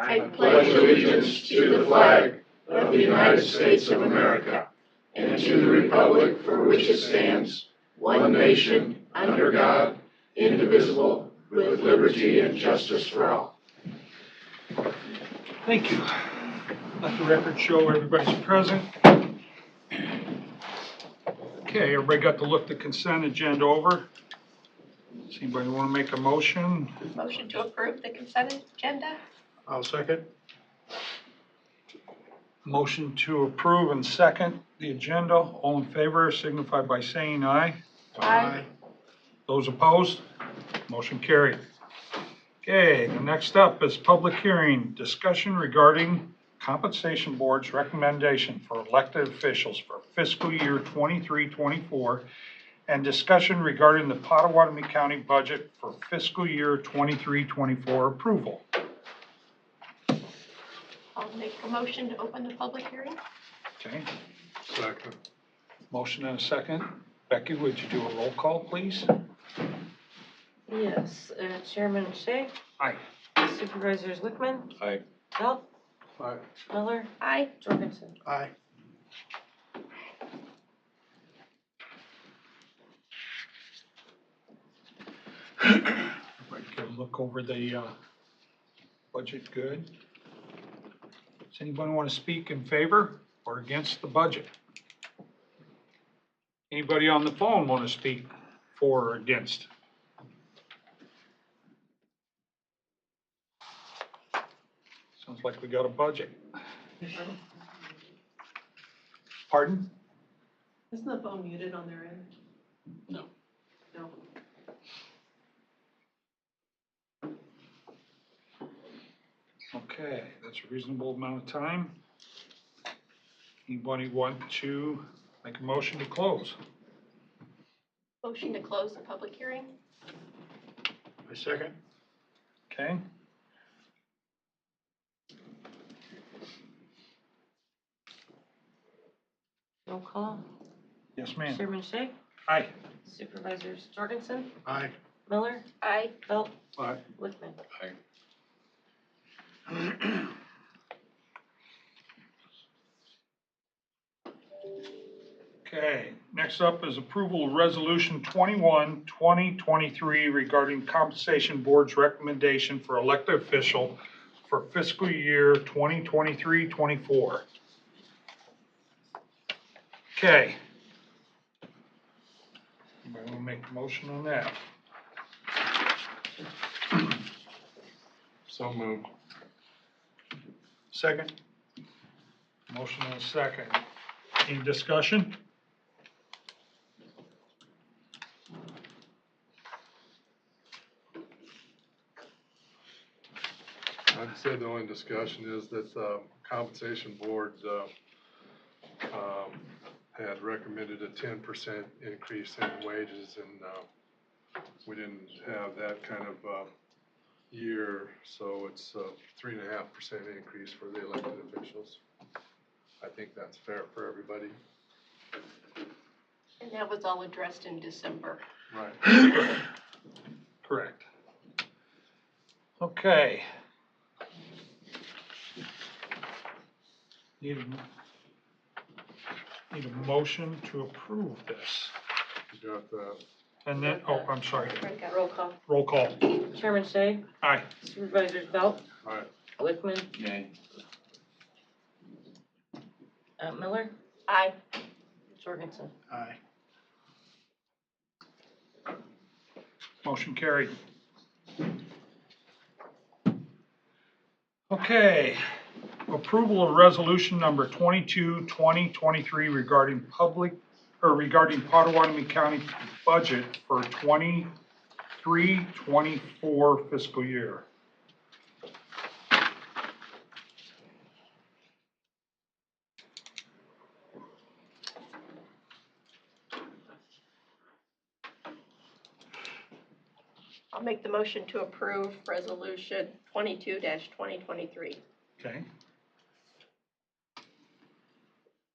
I pledge allegiance to the flag of the United States of America and to the republic for which it stands, one nation, under God, indivisible, with liberty and justice for all. Thank you. Let the record show everybody's present. Okay, everybody got to look the consent agenda over. Does anybody want to make a motion? Motion to approve the consent agenda? I'll second. Motion to approve and second the agenda. All in favor signify by saying aye. Aye. Those opposed? Motion carried. Okay, the next up is public hearing, discussion regarding compensation board's recommendation for elected officials for fiscal year 23-24 and discussion regarding the Potawatomi County budget for fiscal year 23-24 approval. I'll make a motion to open the public hearing. Okay, Second. motion and a second. Becky, would you do a roll call, please? Yes, Chairman Shea, Aye. Supervisors Wickman, Aye. Belt, Aye. Miller, Aye. Jorgensen. Aye. Everybody can look over the budget good. Does anybody want to speak in favor or against the budget? Anybody on the phone want to speak for or against? Sounds like we got a budget. Pardon? Isn't the phone muted on their end? No. No. Okay, that's a reasonable amount of time. Anybody want to make a motion to close? Motion to close the public hearing? I second. Okay. Roll call. Yes, ma'am. Chairman Shea, Aye. Supervisors Jorgensen, Aye. Miller, Aye. Belt, Aye. Wickman. Okay, next up is approval of resolution 21-2023 regarding compensation board's recommendation for elected official for fiscal year 2023-24. Okay. Anybody want to make a motion on that? So moved. Second. Motion and a second. Any discussion? I'd say the only discussion is that the compensation board had recommended a 10% increase in wages, and we didn't have that kind of year, so it's a 3.5% increase for the elected officials. I think that's fair for everybody. And that was all addressed in December. Right. Correct. Okay. Need a motion to approve this. You got that? And then, oh, I'm sorry. Roll call. Roll call. Chairman Shea, Aye. Supervisors Belt, All right. Wickman, Nay. Miller, Aye. Jorgensen. Aye. Motion carried. Okay. Approval of resolution number 22-2023 regarding regarding Potawatomi County budget for 23-24 fiscal year. I'll make the motion to approve resolution 22-2023. Okay.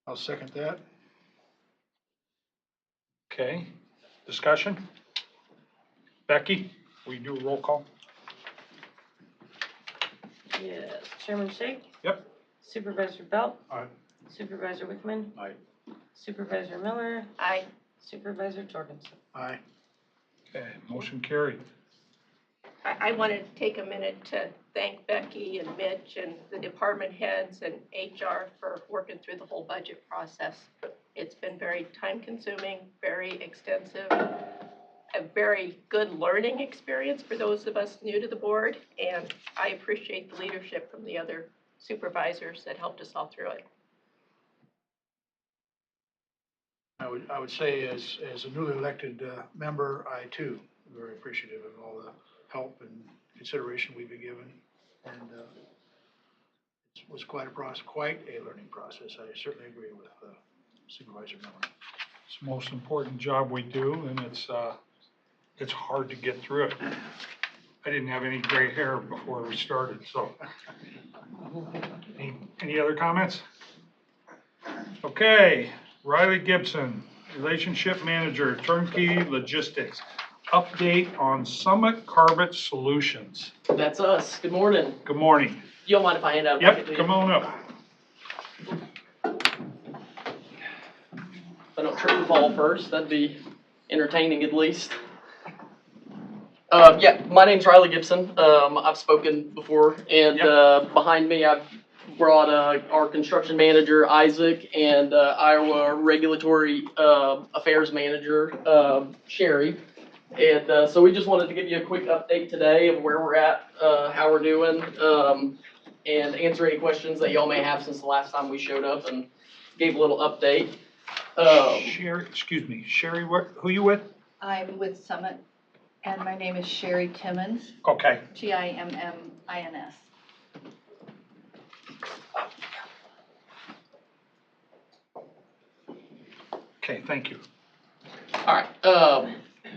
I'll second that. Okay, discussion? Becky, will you do a roll call? Yes. Chairman Shay? Yep. Supervisor Belt? Aye. Supervisor Wickman? Aye. Supervisor Miller? Aye. Supervisor Jorgensen? Aye. Okay, motion carried. I wanted to take a minute to thank Becky and Mitch and the department heads and HR for working through the whole budget process. It's been very time-consuming, very extensive, a very good learning experience for those of us new to the board, and I appreciate the leadership from the other supervisors that helped us all through it. I would say as a newly elected member, I too am very appreciative of all the help and consideration we've been given. And it was quite a learning process. I certainly agree with Supervisor Miller. It's the most important job we do, and it's hard to get through it. I didn't have any gray hair before we started, so. Any other comments? Okay, Riley Gibson, Relationship Manager, Turnkey Logistics. Update on Summit Carbon Solutions. That's us. Good morning. Good morning. You don't mind if I hand out a bucket to Yep, you? come on up. If I don't trip and fall first, that'd be entertaining at least. Yeah, my name's Riley Gibson. I've spoken before, and behind me I've brought our construction manager, Isaac, and Iowa Regulatory Affairs Manager, Sherry. And so we just wanted to give you a quick update today of where we're at, how we're doing, and answer any questions that y'all may have since the last time we showed up and gave a little update. Sherry, excuse me, Sherry, who you with? I'm with Summit, and my name is Sherry Timmons, Okay, Timmins. okay, thank you. All right.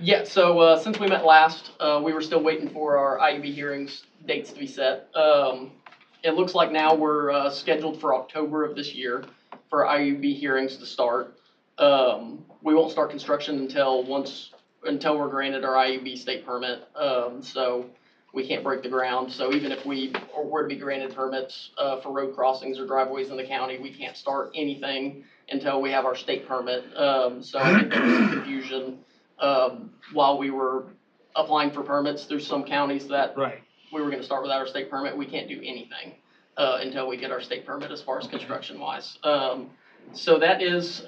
Yeah, so since we met last, we were still waiting for our IUB hearings dates to be set. It looks like now we're scheduled for October of this year for IUB hearings to start. We won't start construction until we're granted our IUB state permit. So we can't break the ground. So even if we were to be granted permits for road crossings or driveways in the county, we can't start anything until we have our state permit. So I think there was some confusion while we were applying for permits through some counties that Right. we were gonna start without our state permit. We can't do anything until we get our state permit as far as construction wise. So that is,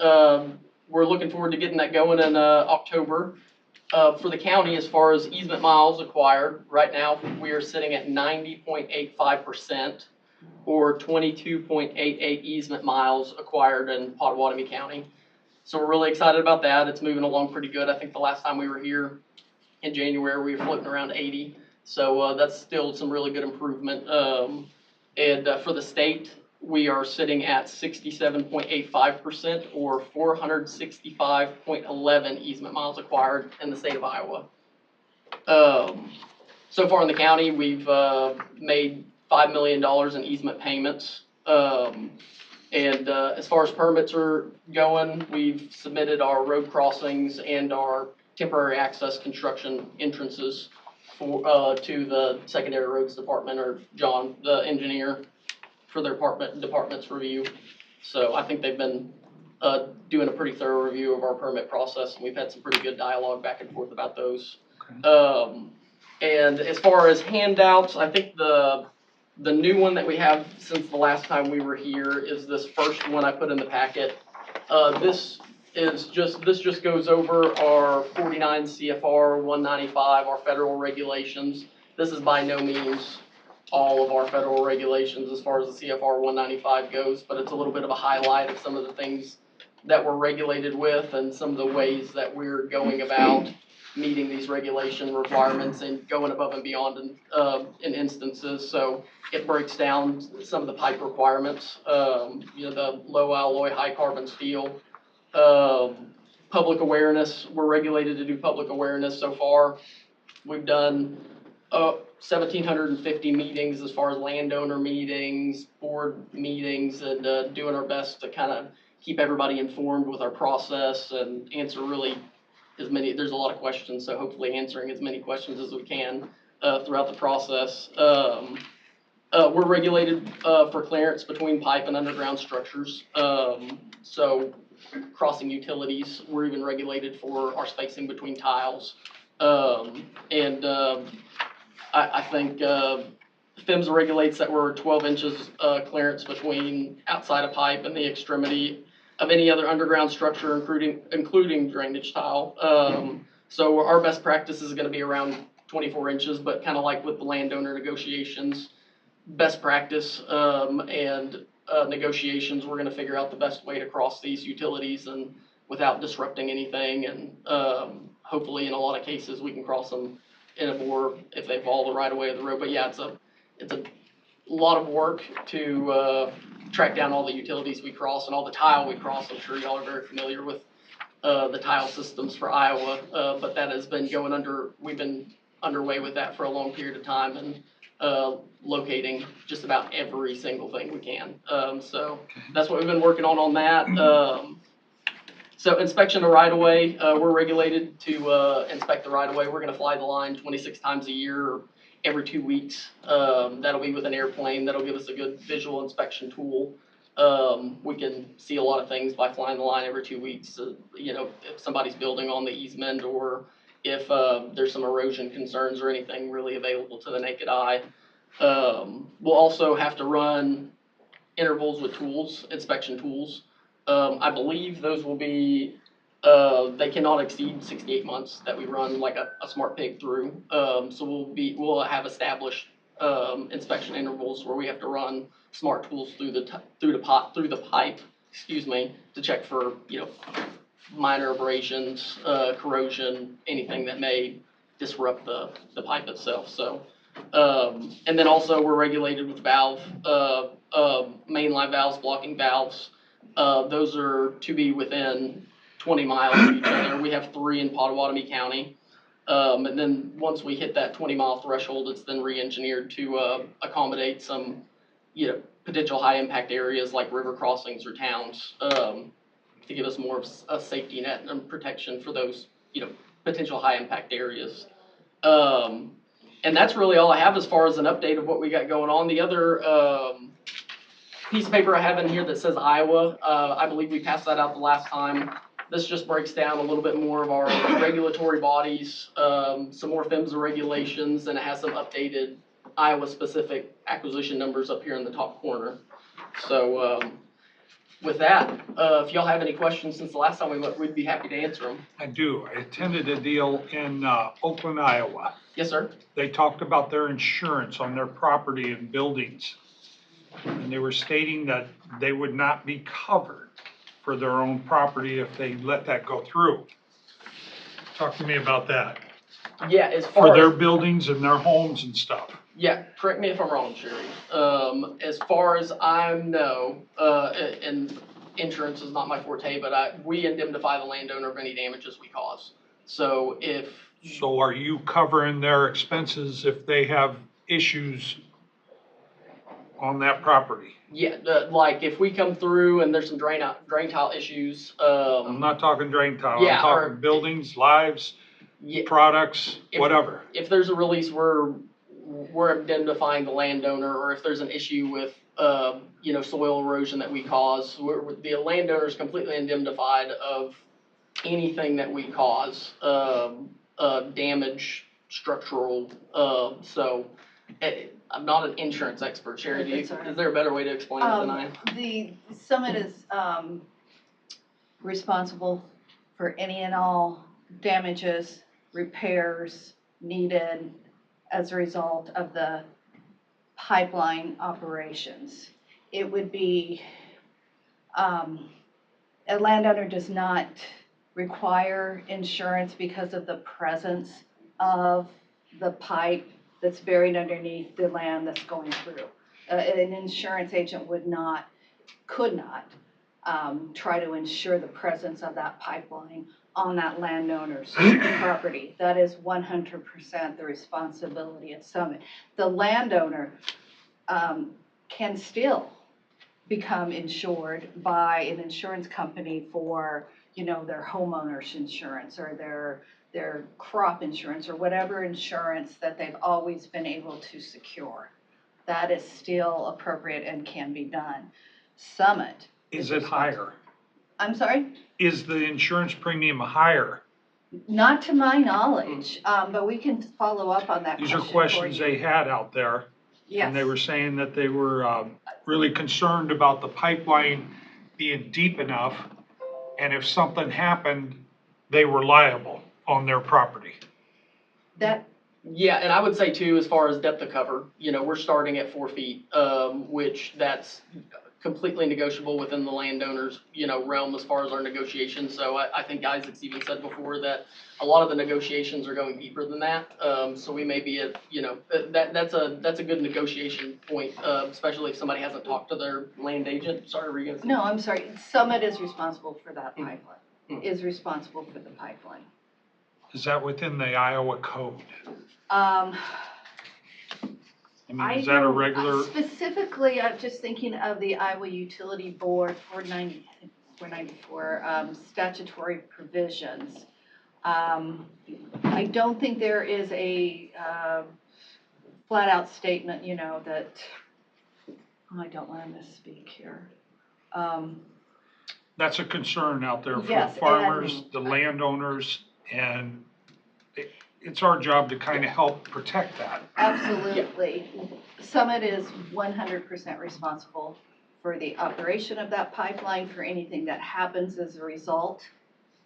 we're looking forward to getting that going in October. For the county, as far as easement miles acquired, right now, we are sitting at 90.85% or 22.88 easement miles acquired in Pottawatomie County. So we're really excited about that. It's moving along pretty good. I think the last time we were here in January, we were floating around 80. So that's still some really good improvement. And for the state, we are sitting at 67.85% or 465.11 easement miles acquired in the state of Iowa. So far in the county, we've made $5 million in easement payments. And as far as permits are going, we've submitted our road crossings and our temporary access construction entrances for to the secondary roads department, or John, the engineer, for their department's review. So I think they've been doing a pretty thorough review of our permit process, and we've had some pretty good dialogue back and forth about those. Okay. And as far as handouts, I think the new one that we have since the last time we were here is this first one I put in the packet. This just goes over our 49 CFR 195, our federal regulations. This is by no means all of our federal regulations as far as the CFR 195 goes, but it's a little bit of a highlight of some of the things that we're regulated with and some of the ways that we're going about meeting these regulation requirements and going above and beyond in instances. So it breaks down some of the pipe requirements, the low alloy, high carbon steel. Public awareness, we're regulated to do public awareness so far. We've done 1,750 meetings as far as landowner meetings, board meetings, and doing our best to kind of keep everybody informed with our process and answer really there's a lot of questions, so hopefully answering as many questions as we can throughout the process. We're regulated, for clearance between pipe and underground structures. So crossing utilities, we're even regulated for our spacing between tiles. I think, PHMSA regulates that we're 12 inches, clearance between outside of pipe and the extremity of any other underground structure, including drainage tile. So our best practice is gonna be around 24 inches, but kind of like with the landowner negotiations, best practice, negotiations, we're gonna figure out the best way to cross these utilities and without disrupting anything, and, hopefully in a lot of cases, we can cross them in a bore if they follow the right of way of the road. But yeah, it's a lot of work to, track down all the utilities we cross and all the tile we cross. I'm sure y'all are very familiar with, the tile systems for Iowa, but that has been we've been underway with that for a long period of time, and, locating just about every single thing we can. So that's what we've been working on that. So inspection of right of way, we're regulated to, inspect the right of way. We're gonna fly the line 26 times a year, or every 2 weeks. That'll be with an airplane. That'll give us a good visual inspection tool. We can see a lot of things by flying the line every 2 weeks. You know, if somebody's building on the easement, or if, there's some erosion concerns or anything really available to the naked eye. We'll also have to run intervals with tools, inspection tools. I believe those will be, they cannot exceed 68 months that we run like a smart pig through. So we'll have established, inspection intervals where we have to run smart tools through the pipe, excuse me, to check for, you know, minor abrasions, corrosion, anything that may disrupt the pipe itself. So, and then also we're regulated with mainline valves, blocking valves. Those are to be within 20 miles of each other. We have 3 in Pottawatomie County. And then once we hit that 20-mile threshold, it's then re-engineered to, accommodate some, you know, potential high impact areas like river crossings or towns, to give us more of a safety net and protection for those, you know, potential high impact areas. And that's really all I have as far as an update of what we got going on. The other, piece of paper I have in here that says Iowa, I believe we passed that out the last time. This just breaks down a little bit more of our regulatory bodies, some more PHMSA regulations, and it has some updated Iowa-specific acquisition numbers up here in the top corner. So, with that, if y'all have any questions since the last time we met, we'd be happy to answer them. I do. I attended a deal in Oakland, Iowa. Yes, sir. They talked about their insurance on their property and buildings. And they were stating that they would not be covered for their own property if they let that go through. Talk to me about that. Yeah, as For far their as, buildings and their homes and stuff. yeah, correct me if I'm wrong, Sherry. As far as I know, and insurance is not my forte, but we indemnify the landowner of any damages we cause. So if, So are you covering their expenses if they have issues on that property? yeah, like if we come through and there's some drain tile issues, I'm not talking drain tile, Yeah, I'm or- talking buildings, lives, yeah, products, If- whatever. if there's a release, we're indemnifying the landowner, or if there's an issue with, you know, soil erosion that we cause, the landowner is completely indemnified of anything that we cause, damage, structural, so, I'm not an insurance expert. Sherry, That's all right. is there a better way to explain it than I? The summit is responsible for any and all damages, repairs needed as a result of the pipeline operations. It would be, a landowner does not require insurance because of the presence of the pipe that's buried underneath the land that's going through. An insurance agent could not try to ensure the presence of that pipeline on that landowner's property. That is 100% the responsibility of Summit. The landowner can still become insured by an insurance company for, you know, their homeowner's insurance or their crop insurance or whatever insurance that they've always been able to secure. that is still appropriate and can be done. Summit. Is it higher? I'm sorry? Is the insurance premium higher? Not to my knowledge, but we can follow up on that These question are for questions you. they had out there. Yes. And they were saying that they were really concerned about the pipeline being deep enough, and if something happened, they were liable on their property. That, Yeah, and I would say too, as far as depth of cover, we're starting at 4 feet, which that's completely negotiable within the landowner's, realm as far as our negotiations. So I think Isaac's even said before that a lot of the negotiations are going deeper than that. So we may be at, that's a good negotiation point, especially if somebody hasn't talked to their land agent. Sorry, were you gonna say? no, I'm sorry, Summit is responsible for that Mm. pipeline, Mm. is responsible for the pipeline. Is that within the Iowa code? I mean, is that a don't- regular, Specifically, I'm just thinking of the Iowa Utility Board 494 statutory provisions. I don't think there is a flat out statement, that, I don't want to misspeak here. that's a concern out there for the Yes, farmers, and- the landowners, and it's our job to kind of help protect that. Absolutely. Summit is 100% responsible for the operation of that pipeline, for anything that happens as a result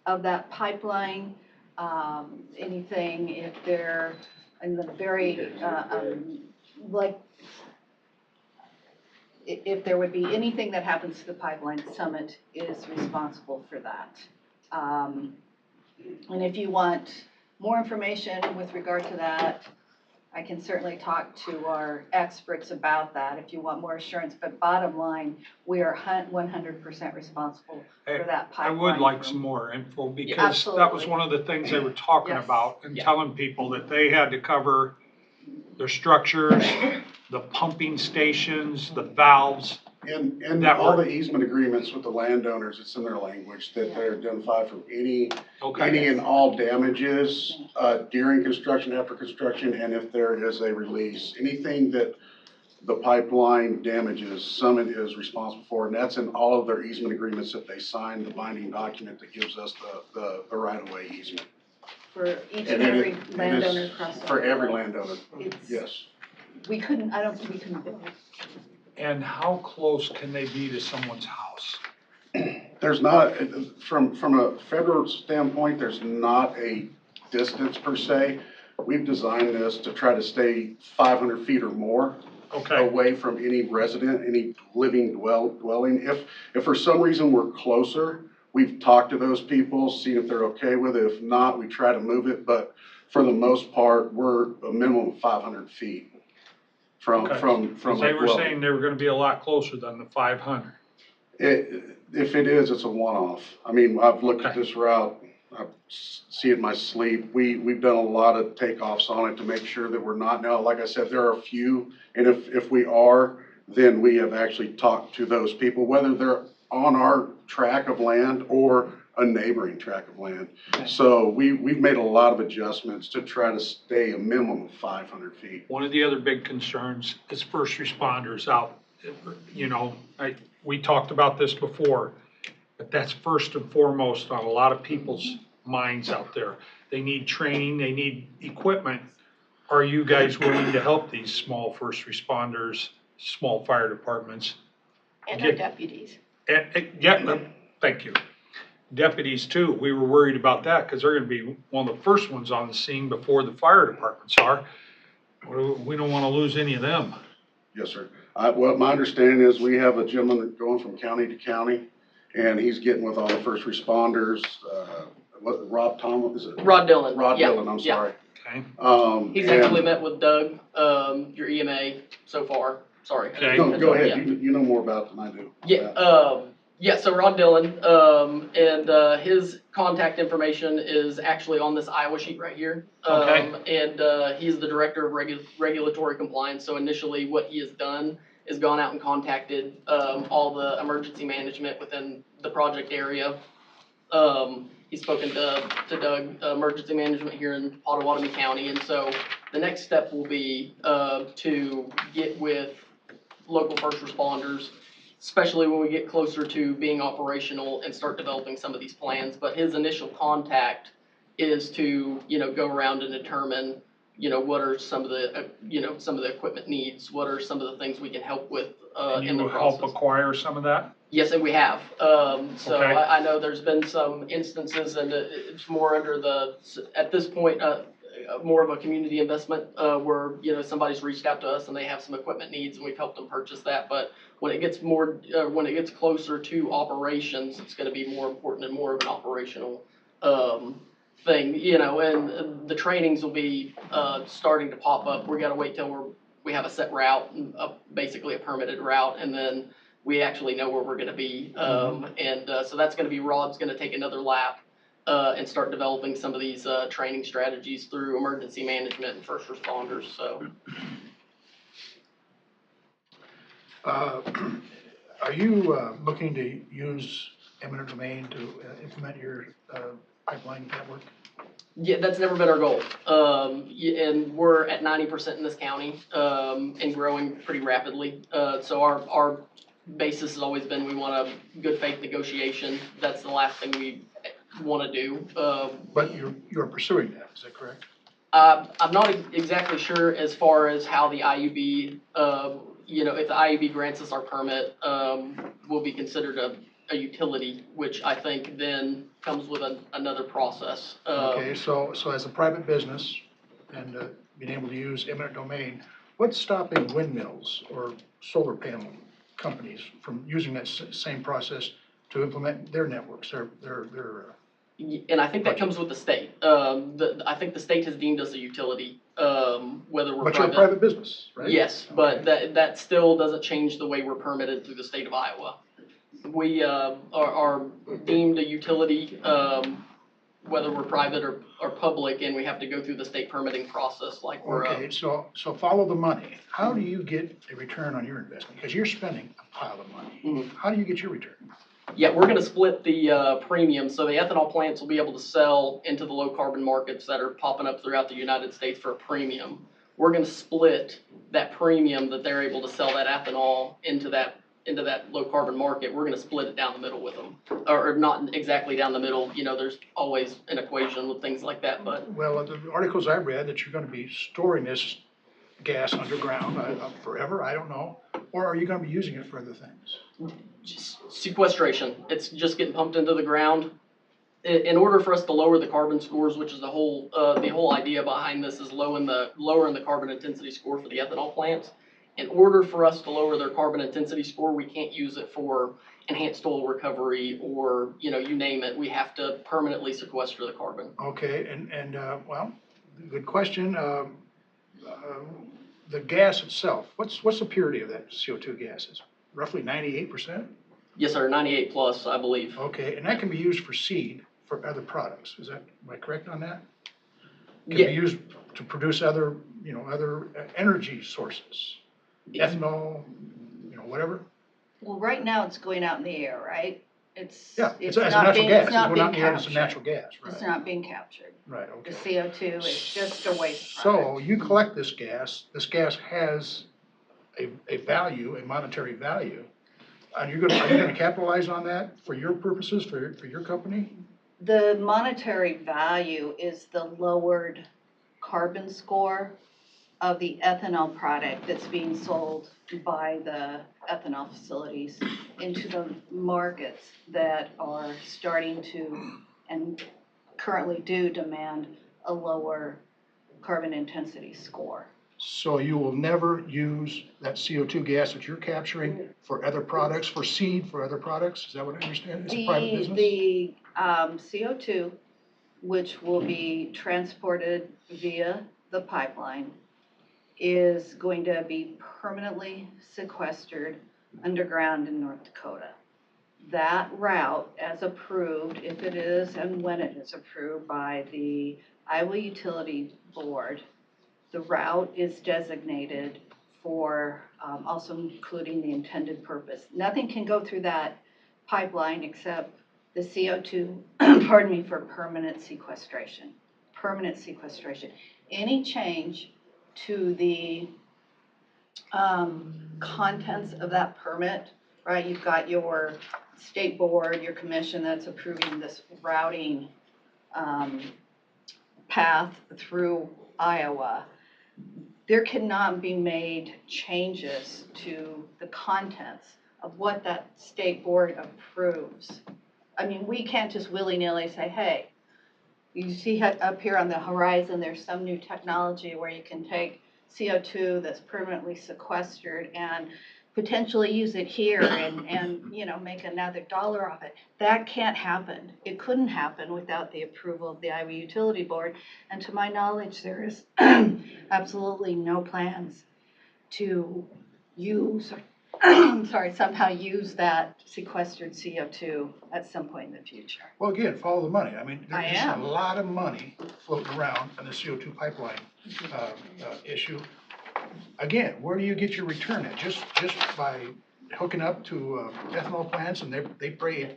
of that pipeline. Anything if they're in the very, if there would be anything that happens to the pipeline, Summit is responsible for that. And if you want more information with regard to that, I can certainly talk to our experts about that if you want more assurance. But bottom line, we are 100% responsible for that I pipeline. would like some more info because that was Absolutely. one of the things they were talking Yes. about and Yeah. telling people that they had to cover their structures, the pumping stations, the valves. And That all work. the easement agreements with the landowners, it's in their language that they're identified from any and all damages, during construction, after construction, and if there is a release. Anything that the pipeline damages, Summit is responsible for, and that's in all of their easement agreements that they sign, the binding document that gives us the right-of-way easement. For each And and it every is- it landowner is across the. For every landowner, It's- yes. I don't think we couldn't do it. And how close can they be to someone's house? There's not, from a federal standpoint, there's not a distance per se. We've designed this to try to stay 500 feet or more Okay, away from any resident, any living dwelling. If for some reason we're closer, we've talked to those people, seen if they're okay with it. If not, we try to move it, but for the most part, we're a minimum of 500 feet from Okay. a because they were dwelling. saying they were gonna be a lot closer than the 500. If it is, it's a one-off. I mean, I've looked at Okay. this route, I see it in my sleep. We've done a lot of takeoffs on it to make sure that we're not. Now, like I said, there are a few, and if we are, then we have actually talked to those people, whether they're on our tract of land or a neighboring tract of land. So we've made a lot of adjustments to try to stay a minimum of 500 feet. One of the other big concerns is first responders out. We talked about this before, but that's first and foremost on a lot of people's minds out there. They need training, they need equipment. Are you guys willing to help these small first responders, small fire departments? And our deputies. Thank you. Deputies too, we were worried about that because they're gonna be one of the first ones on the scene before the fire departments are. We don't wanna lose any of them. Yes, sir. Well, my understanding is we have a gentleman going from county to county, and he's getting with all the first responders. Rob Thomas, is it? Rod Dillon. Rod Yeah, Dillon, I'm yeah. sorry. Okay, He's And- actually met with Doug, your EMA so far. Sorry. Okay. No, go Yeah. ahead. You know more about it than I do. Yeah, so Rod Dillon, and his contact information is actually on this Iowa sheet right here. Okay. And he's the director of regulatory compliance, so initially what he has done is gone out and contacted all the emergency management within the project area. He's spoken to Doug, emergency management here in Pottawatomie County, and so The next step will be to get with local first responders, especially when we get closer to being operational and start developing some of these plans. But his initial contact is to, go around and determine, what are some of the, some of the equipment needs, what are some of the things we can help with And in you the will help process. acquire some of that? Yes, and we have. So Okay. I know there's been some instances, and it's more under at this point, more of a community investment, where, somebody's reached out to us and they have some equipment needs and we've helped them purchase that. But when it gets when it gets closer to operations, it's gonna be more important and more of an operational, thing, and the trainings will be, starting to pop up. We gotta wait till we have a set route, basically a permitted route, and then we actually know where we're gonna be. So that's gonna be, Rod's gonna take another lap, and start developing some of these, training strategies through emergency management and first responders, so. Are you looking to use eminent domain to implement your pipeline network? Yeah, that's never been our goal. And we're at 90% in this county, and growing pretty rapidly. So our basis has always been we want a good faith negotiation. That's the last thing we want to do. But you're pursuing that, is that correct? I'm not exactly sure as far as how the IUB, if the IUB grants us our permit, will be considered a utility, which I think then comes with another process. Okay, so as a private business and being able to use eminent domain, what's stopping windmills or solar panel companies from using that same process to implement their networks, their And I think that comes with the state. I think the state has deemed us a utility, whether we're But you're a private business, right? Yes, but that still doesn't change the way we're permitted through the state of Iowa. We are deemed a utility, whether we're private or public, and we have to go through the state permitting process like we're. Okay, so follow the money. How do you get a return on your investment? Because you're spending a pile of money. Mhm. How do you get your return? Yeah, we're gonna split the premium, so the ethanol plants will be able to sell into the low carbon markets that are popping up throughout the United States for a premium. We're gonna split that premium that they're able to sell that ethanol into that low carbon market. We're gonna split it down the middle with them, or not exactly down the middle. There's always an equation with things like that, but Well, the articles I read that you're gonna be storing this gas underground forever, I don't know, or are you gonna be using it for other things? just sequestration. It's just getting pumped into the ground. In order for us to lower the carbon scores, which is the whole idea behind this, is lowering the carbon intensity score for the ethanol plants. In order for us to lower their carbon intensity score, we can't use it for enhanced oil recovery or, you name it. We have to permanently sequester the carbon. Okay, well, good question. The gas itself, what's the purity of that CO2 gas? It's roughly 98%? Yes, sir, 98 plus, I believe. Okay, and that can be used for seed for other products. Am I correct on that? Can Yeah. be used to produce other energy sources, ethanol, whatever? Well, right now it's going out in the air, right? It's As a not natural being, gas. it's not It's being not near as a captured. natural gas, It's right? not being captured. Right, The okay. CO2 is just a waste So product. you collect this gas has a value, a monetary value. Are you gonna capitalize on that for your purposes, for your company? The monetary value is the lowered carbon score of the ethanol product that's being sold by the ethanol facilities into the markets that are starting to and currently do demand a lower carbon intensity score. So you will never use that CO2 gas that you're capturing for other products, for seed, for other products? Is that what I understand? It's a private business? The CO2, which will be transported via the pipeline, is going to be permanently sequestered underground in North Dakota. That route, as approved, if it is and when it is approved by the Iowa Utility Board, the route is designated for also including the intended purpose. Nothing can go through that pipeline except the CO2, pardon me, for permanent sequestration. Permanent sequestration. Any change to the contents of that permit, right? You've got your state board, your commission that's approving this routing path through Iowa. There cannot be made changes to the contents of what that state board approves. I mean, we can't just willy-nilly say, hey, you see up here on the horizon, there's some new technology where you can take CO2 that's permanently sequestered and potentially use it here and you know, make another dollar off it. That can't happen. It couldn't happen without the approval of the Iowa Utility Board. And to my knowledge, there is absolutely no plans to use, somehow use that sequestered CO2 at some point in the future. Well, again, follow the money. I mean, I there's just a am. lot of money floating around on the CO2 pipeline issue. Again, where do you get your return at? Just by hooking up to ethanol plants and they pay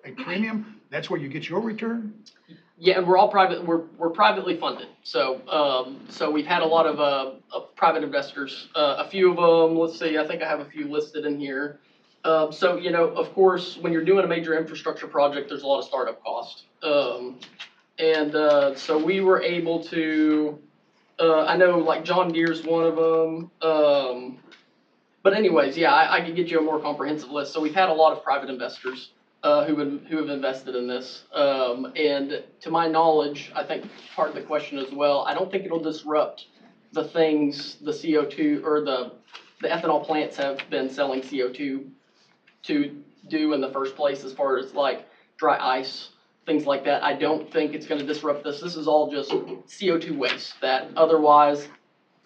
a premium? That's where you get your return? Yeah, and we're all private. We're privately funded. So we've had a lot of private investors. A few of them. Let's see. I think I have a few listed in here. So you know, of course, when you're doing a major infrastructure project, there's a lot of startup cost. So we were able to. I know like John Deere's one of them. But anyways, yeah, I could get you a more comprehensive list. So we've had a lot of private investors who have invested in this. And to my knowledge, I think part of the question as well, I don't think it'll disrupt the things the CO2 or the ethanol plants have been selling CO2 to do in the first place, as far as like dry ice, things like that. I don't think it's gonna disrupt this. This is all just CO2 waste that otherwise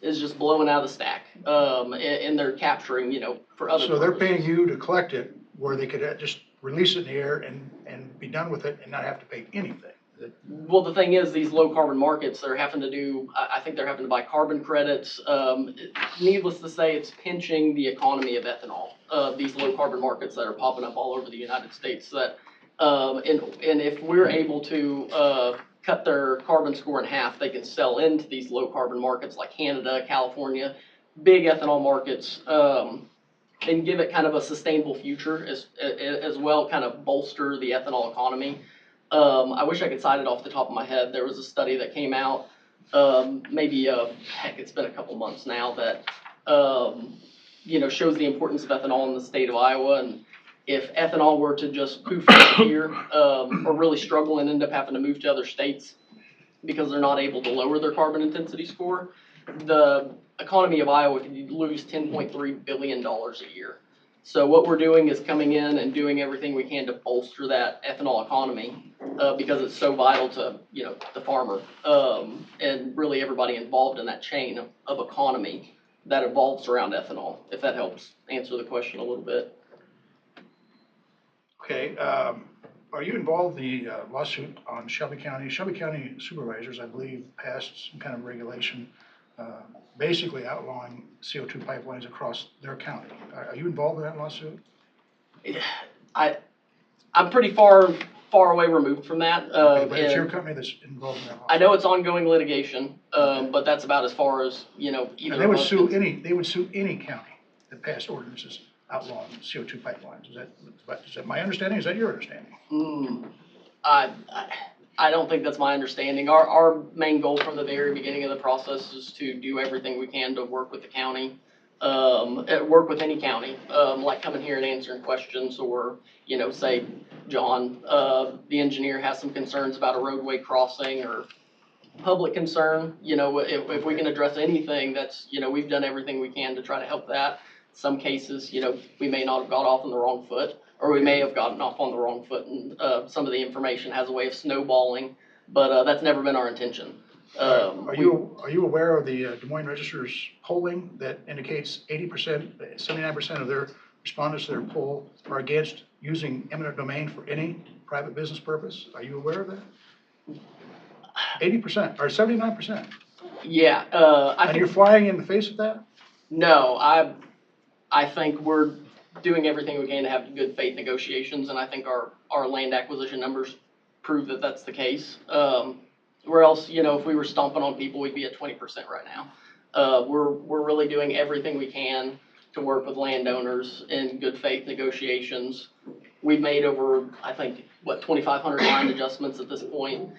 is just blowing out of the stack. And they're capturing, you know, for other So they're purposes. paying you to collect it where they could just release it in the air and be done with it and not have to pay anything. Well, the thing is, these low carbon markets, they're having to do, I think they're having to buy carbon credits. Needless to say, it's pinching the economy of ethanol, these low carbon markets that are popping up all over the United States. That, and if we're able to cut their carbon score in half, they can sell into these low carbon markets like Canada, California, big ethanol markets, and give it kind of a sustainable future as well, kind of bolster the ethanol economy. I wish I could cite it off the top of my head. There was a study that came out, it's been a couple months now, that, you know, shows the importance of ethanol in the state of Iowa. And if ethanol were to just poof here, or really struggle and end up having to move to other states because they're not able to lower their carbon intensity score, the economy of Iowa could lose $10.3 billion a year. So what we're doing is coming in and doing everything we can to bolster that ethanol economy, because it's so vital to, you know, the farmer, and really everybody involved in that chain of economy that evolves around ethanol, if that helps answer the question a little bit. Okay, are you involved in the lawsuit on Shelby County? Shelby County Supervisors, I believe, passed some kind of regulation basically outlawing CO2 pipelines across their county. Are you involved in that lawsuit? I'm pretty far away removed from that. Okay, but it's your And company that's involved in that lawsuit. I know it's ongoing litigation, but that's about as far as, you know, either And they of would us sue can- they would sue any county that passed ordinances outlawing CO2 pipelines. Is that my understanding? Is that your understanding? I don't think that's my understanding. Our main goal from the very beginning of the process is to do everything we can to work with the county, work with any county, like coming here and answering questions, or, you know, say, John, the engineer has some concerns about a roadway crossing or public concern. You know, if we can address anything, that's, you know, we've done everything we can to try to help that. Some cases, you know, we may not have got off on the wrong foot, or we may have gotten off on the wrong foot, and some of the information has a way of snowballing, but that's never been our intention. Are you aware of the Des Moines Register's polling that indicates 80%, 79% of their respondents to their poll are against using eminent domain for any private business purpose? Are you aware of that? 80% or 79%? Yeah, And you're flying in the face of that? No, I think we're doing everything we can to have good faith negotiations, and I think our land acquisition numbers prove that that's the case. Where else, you know, if we were stomping on people, we'd be at 20% right now. We're really doing everything we can to work with landowners in good faith negotiations. We've made over, I think, 2,500 line adjustments at this point.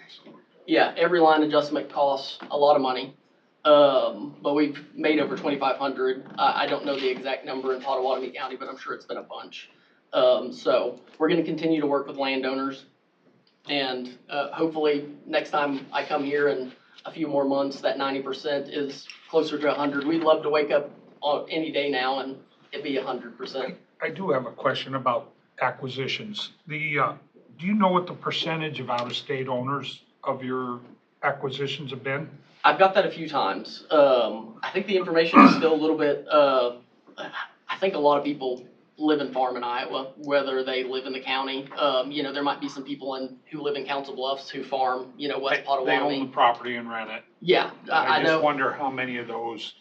Yeah, every line adjustment costs a lot of money. But we've made over 2,500. I don't know the exact number in Pottawatomie County, but I'm sure it's been a bunch. So we're gonna continue to work with landowners. And, hopefully, next time I come here in a few more months, that 90% is closer to 100. We'd love to wake up on any day now and it be 100%. I do have a question about acquisitions. Do you know what the percentage of out-of-state owners of your acquisitions have been? I've got that a few times. I think the information is still a little bit, I think a lot of people live and farm in Iowa, whether they live in the county. There might be some people who live in Council Bluffs who farm, West They own the Pottawatomie. property and rent it. Yeah, I I know. just wonder how many of those,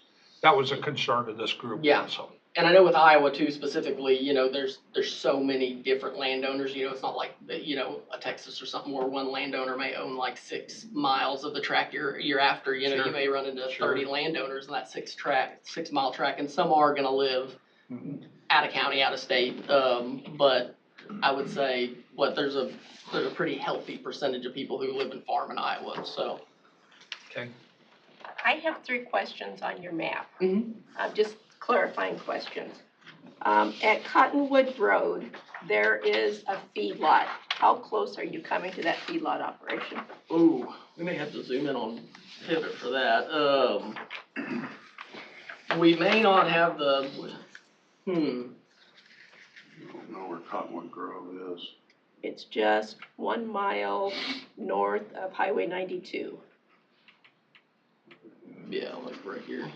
that was a concern of this group Yeah. also. And I know with Iowa too specifically, there's so many different landowners, it's not like, a Texas or something where one landowner may own like 6 miles of the tract you're after, you Sure. may run into Sure. 30 landowners in that 6-mile tract, and some are gonna live Mhm. out of county, out of state, but I would say, there's a pretty healthy percentage of people who live and farm in Iowa, so. Okay. I have 3 questions on your map. Mhm. Just clarifying questions. At Cottonwood Road, there is a feedlot. How close are you coming to that feedlot operation? Ooh, we may have to zoom in on pivot for that. We may not have the, I don't know where Cottonwood Grove is. It's just 1 mile north of Highway 92. yeah, like right here.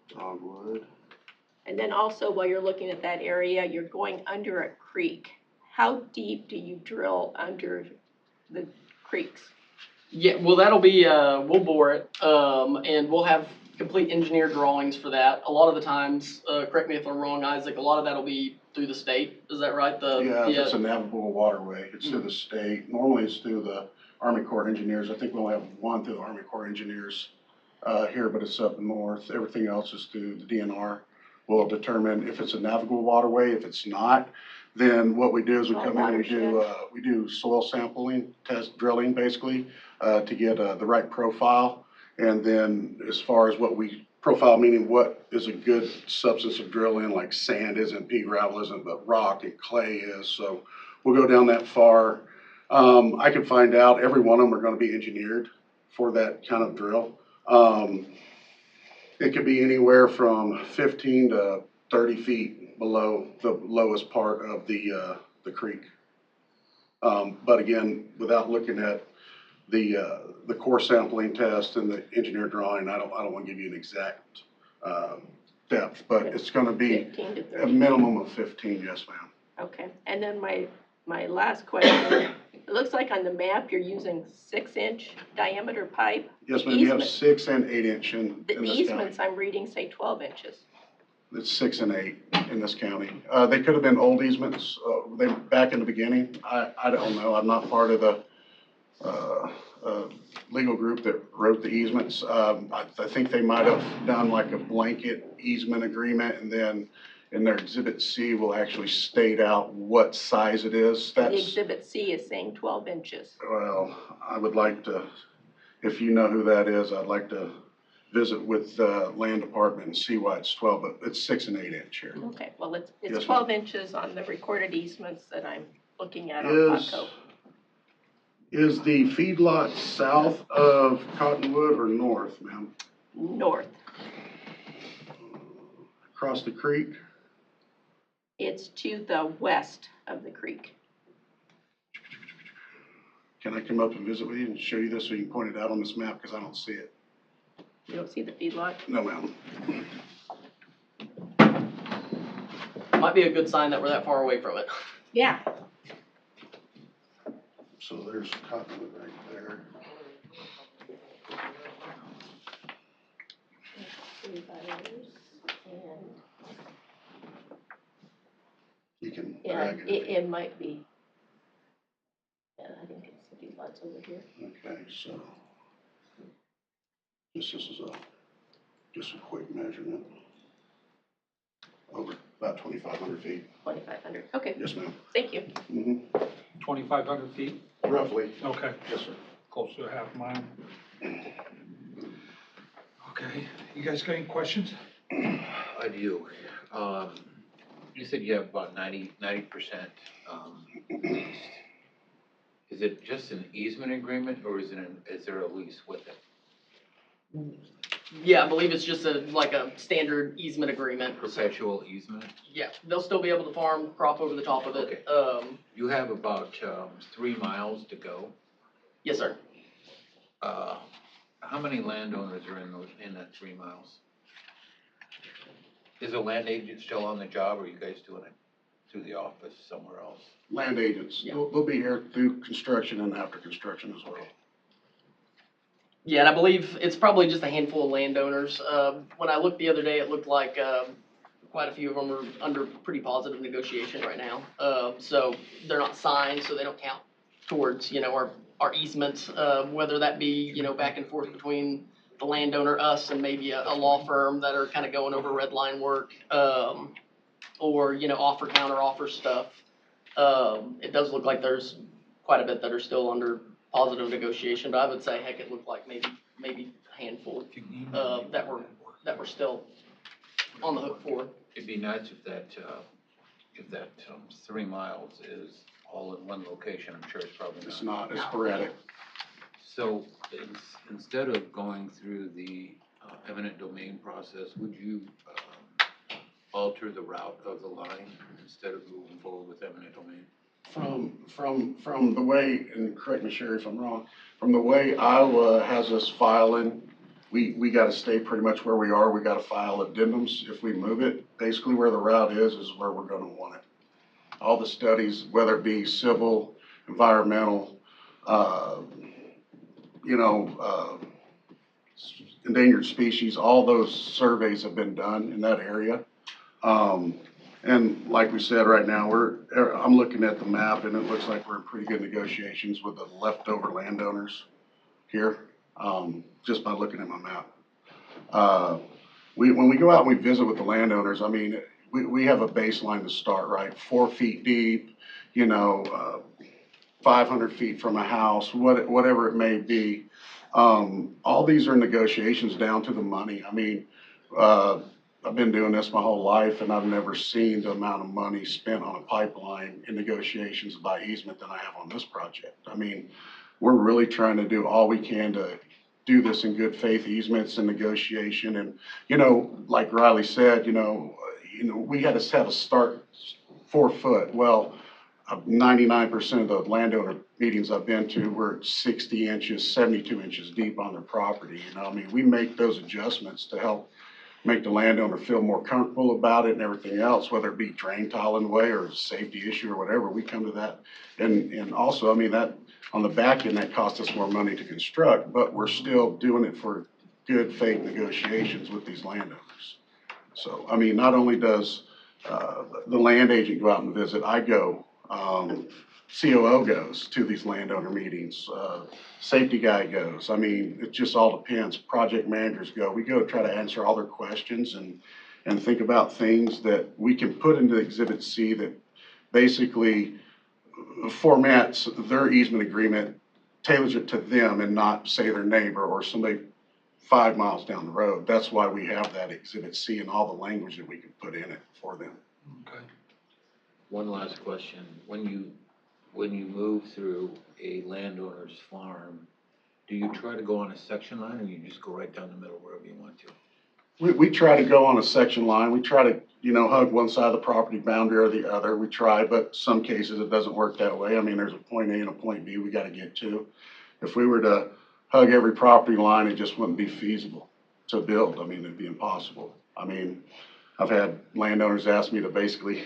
Dogwood. And then also, while you're looking at that area, you're going under a creek. How deep do you drill under the creeks? Yeah, well, that'll be, we'll bore it, and we'll have complete engineer drawings for that. A lot of the times, correct me if I'm wrong, Isaac, a lot of that'll be through the state, is that right? Yeah, if it's a navigable waterway, it's through the state. Normally it's through the Army Corps of Engineers. I think we only have one through the Army Corps of Engineers here, but it's up north. Everything else is through the DNR. We'll determine if it's a navigable waterway. If it's not, then what we do is we come in and we do soil sampling, test drilling basically, to get the right profile. And then as far as what we profile, meaning what is a good substance of drilling, like sand isn't, pea gravel isn't, but rock and clay is. So we'll go down that far. I can find out every one of them are gonna be engineered for that kind of drill. It could be anywhere from 15 to 30 feet below the lowest part of the creek. But again, without looking at the core sampling test and the engineer drawing, I don't want to give you an exact depth, but it's going to be 15 to a 30. minimum of 15, yes, ma'am. Okay, and then my last question, it looks like on the map you're using 6-inch diameter pipe. Yes, ma'am, you have Easement. 6 and 8 inch in The this county. easements I'm reading say 12 inches. It's 6 and 8 in this county. They could have been old easements, back in the beginning. I don't know. I'm not part of the legal group that wrote the easements. I think they might have done like a blanket easement agreement, and then in their Exhibit C will actually state out what size it is. The That's, Exhibit C is saying 12 inches. well, I would like to, if you know who that is, I'd like to visit with the land department and see why it's 12, but it's 6 and 8 inch here. Okay, well, Yes, it's ma'am. 12 inches on the recorded easements that I'm looking at on Is, Potco. is the feedlot south of Cottonwood or north, ma'am? North. Across the creek? It's to the west of the creek. Can I come up and visit with you and show you this so you can point it out on this map, because I don't see it? You don't see the feedlot? No, ma'am. Might be a good sign that we're that far away from it. Yeah. So there's Cottonwood right there. You can Yeah, drag it. it might be. Yeah, I think it's the feedlot's charts over here. Okay, so this is just a quick measurement. Over about 2,500 feet. 2,500, okay, Yes, ma'am. thank you. 2,500 feet? Roughly. Okay, Yes, sir. close to a half mile. Okay, you guys got any questions? I do. You said you have about 90% leased. Is it just an easement agreement or is there a lease with it? Yeah, I believe it's just like a standard easement agreement. Perpetual easement? Yeah, they'll still be able to farm, crop over the top of it. You have about 3 miles to go. Yes, sir. How many landowners are in that 3 miles? Is a land agent still on the job, or are you guys doing it through the office somewhere else? Land agents, Yeah. they'll be here through construction and after construction as well. Yeah, and I believe it's probably just a handful of landowners. When I looked the other day, it looked like quite a few of them are under pretty positive negotiation right now. So they're not signed, so they don't count towards, our easements, whether that be, back and forth between the landowner, us, and maybe a law firm that are kind of going over red line work, or, offer, counter offer stuff. It does look like there's quite a bit that are still under positive negotiation, but I would say, heck, it looked like maybe a handful, that were still on the hook for. It'd be nice if that 3 miles is all in one location. I'm sure it's probably not. It's not, it's sporadic. So instead of going through the eminent domain process, would you alter the route of the line instead of moving forward with eminent domain? From the way, and correct me, Sherry, if I'm wrong, from the way Iowa has us filing, we gotta stay pretty much where we are. We gotta file addendums if we move it. Basically where the route is where we're gonna want it. All the studies, whether it be civil, environmental, endangered species, all those surveys have been done in that area. And like we said, right now, I'm looking at the map and it looks like we're in pretty good negotiations with the leftover landowners here, just by looking at my map. When we go out and we visit with the landowners, I mean, we have a baseline to start, right? 4 feet deep, 500 feet from a house, whatever it may be. All these are negotiations down to the money. I mean, I've been doing this my whole life and I've never seen the amount of money spent on a pipeline in negotiations by easement than I have on this project. I mean, we're really trying to do all we can to do this in good faith easements and negotiation. And, like Riley said, we had to have a start 4 foot. Well, 99% of the landowner meetings I've been to were 60 inches, 72 inches deep on their property. I mean, we make those adjustments to help make the landowner feel more comfortable about it and everything else, whether it be drain tile in the way or a safety issue or whatever, we come to that. And also, I mean, that on the back end, that costs us more money to construct, but we're still doing it for good faith negotiations with these landowners. So, I mean, not only does the land agent go out and visit, I go, COO goes to these landowner meetings, safety guy goes. I mean, it just all depends. Project managers go. We go try to answer all their questions and think about things that we can put into Exhibit C that basically formats their easement agreement, tailors it to them and not say their neighbor or somebody 5 miles down the road. That's why we have that Exhibit C and all the language that we can put in it for them. Okay. One last question. When you move through a landowner's farm, do you try to go on a section line or you just go right down the middle wherever you want to? We try to go on a section line. We try to, hug one side of the property boundary or the other. We try, but some cases it doesn't work that way. I mean, there's a point A and a point B we got to get to. If we were to hug every property line, it just wouldn't be feasible to build. I mean, it'd be impossible. I mean, I've had landowners ask me to basically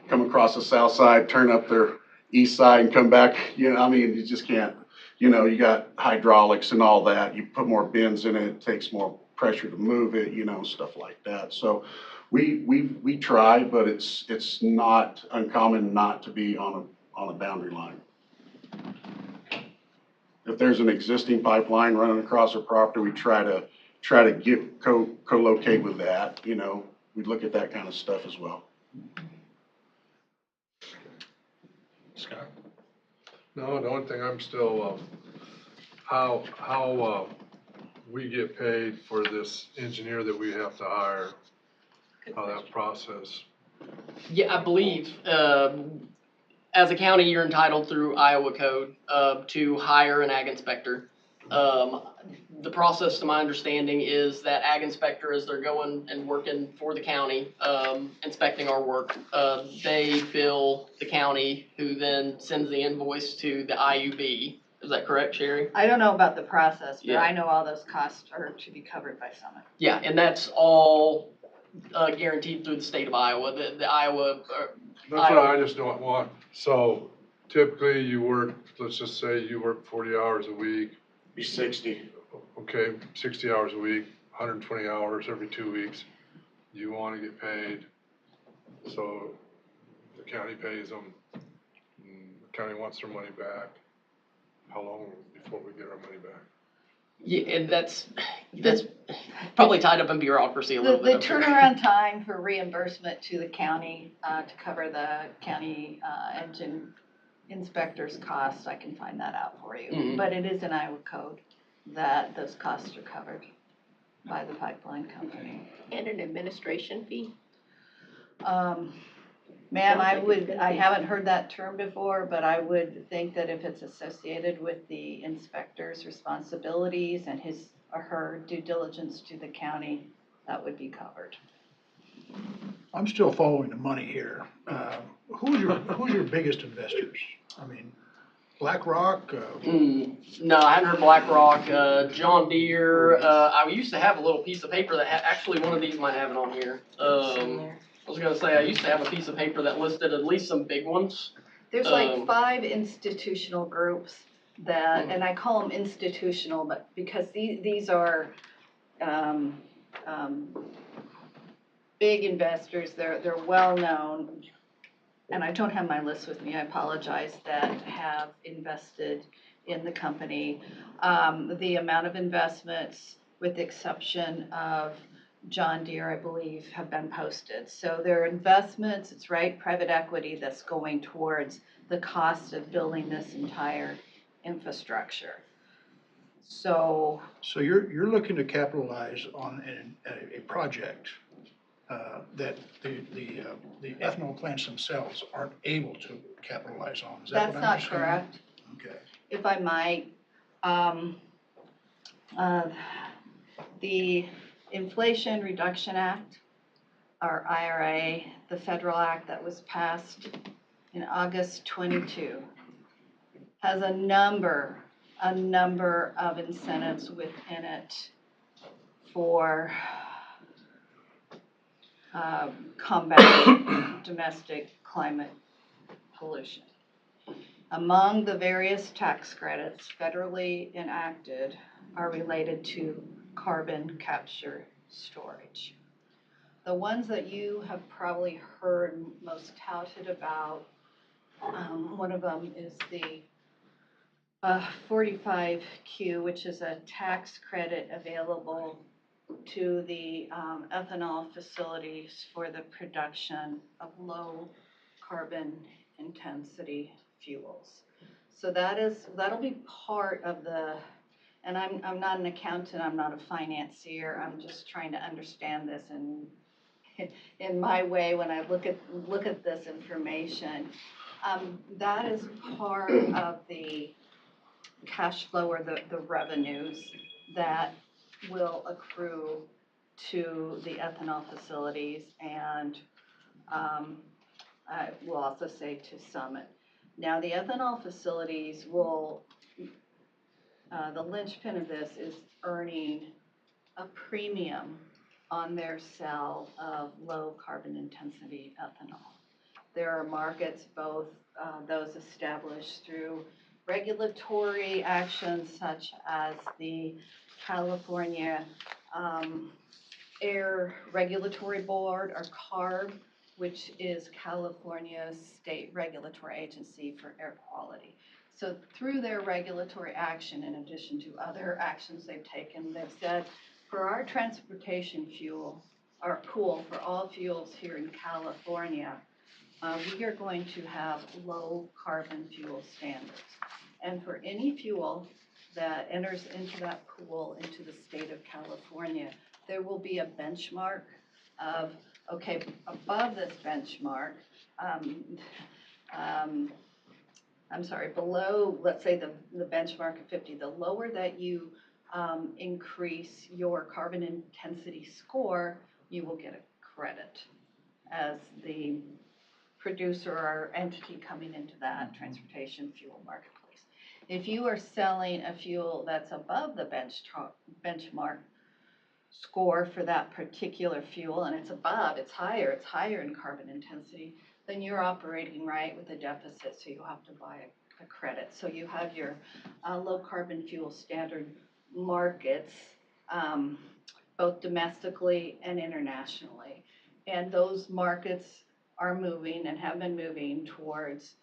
come across the south side, turn up their east side and come back. I mean, you just can't, you got hydraulics and all that. You put more bins in it, it takes more pressure to move it, stuff like that. So we try, but it's not uncommon not to be on a boundary line. If there's an existing pipeline running across our property, we try to get, co-locate with that, you know, we look at that kind of stuff as well. Scott? No, the only thing I'm still, how we get paid for this engineer that we have to hire, how that process. Yeah, I believe, as a county, you're entitled through Iowa code, to hire an ag inspector. The process, to my understanding, is that ag inspector, as they're going and working for the county, inspecting our work, they bill the county, who then sends the invoice to the IUB. Is that correct, Sherry? I don't know about the process, but Yeah. I know all those costs are to be covered by Summit. Yeah, and that's all, guaranteed through the state of Iowa, the Iowa, That's what I just don't want. So typically you work, let's just say you work 40 hours a week. Be 60. Okay, 60 hours a week, 120 hours every 2 weeks. You want to get paid. So the county pays them. The county wants their money back. How long before we get our money back? yeah, and that's probably tied up in bureaucracy a little The bit. I'm sure. turnaround time for reimbursement to the county, to cover the county, engine inspector's costs, I can find that out for you. Mhm. But it is in Iowa code that those costs are covered by the pipeline company. And an administration fee? Ma'am, Sounds like it's gonna I be- haven't heard that term before, but I would think that if it's associated with the inspector's responsibilities and his or her due diligence to the county, that would be covered. I'm still following the money here. Who's your biggest investors? I mean, BlackRock, No, I hadn't heard BlackRock, John Deere. I used to have a little piece of paper that actually one of these might have it on here. I was gonna say, I used to have a piece of paper that listed at least some big ones. There's like 5 institutional groups that, Hmm. and I call them institutional, but because these are, big investors, they're well-known, and I don't have my list with me, I apologize, that have invested in the company. The amount of investments, with the exception of John Deere, I believe, have been posted. So their investments, it's right, private equity that's going towards the cost of building this entire infrastructure. So, you're looking to capitalize on a project that the ethanol plants themselves aren't able to capitalize on. Is that that's what I'm not understanding? correct. Okay. If I might, the Inflation Reduction Act, or IRA, the federal act that was passed in August 22, has a number of incentives within it for combating domestic climate pollution. Among the various tax credits federally enacted are related to carbon capture storage. The ones that you have probably heard most touted about, one of them is the 45Q, which is a tax credit available to the ethanol facilities for the production of low carbon intensity fuels. So that'll be part of the, and I'm not an accountant, I'm not a financier, I'm just trying to understand this in my way when I look at this information. That is part of the cash flow or the revenues that will accrue to the ethanol facilities, and I will also say to Summit. Now, the ethanol facilities will, the linchpin of this is earning a premium on their sale of low carbon intensity ethanol. There are markets, both those established through regulatory actions such as the California Air Regulatory Board, or CARB, which is California's state regulatory agency for air quality. So through their regulatory action, in addition to other actions they've taken, they've said, for our transportation fuel, our pool for all fuels here in California, we are going to have low carbon fuel standards. And for any fuel that enters into that pool into the state of California, there will be a benchmark of, okay, above this benchmark, below, let's say the benchmark of 50, the lower that you increase your carbon intensity score, you will get a credit as the producer or entity coming into that transportation fuel marketplace. If you are selling a fuel that's above the benchmark score for that particular fuel, and it's higher in carbon intensity, then you're operating right with a deficit, so you have to buy a credit. So you have your low carbon fuel standard markets, both domestically and internationally. And those markets are moving and have been moving towards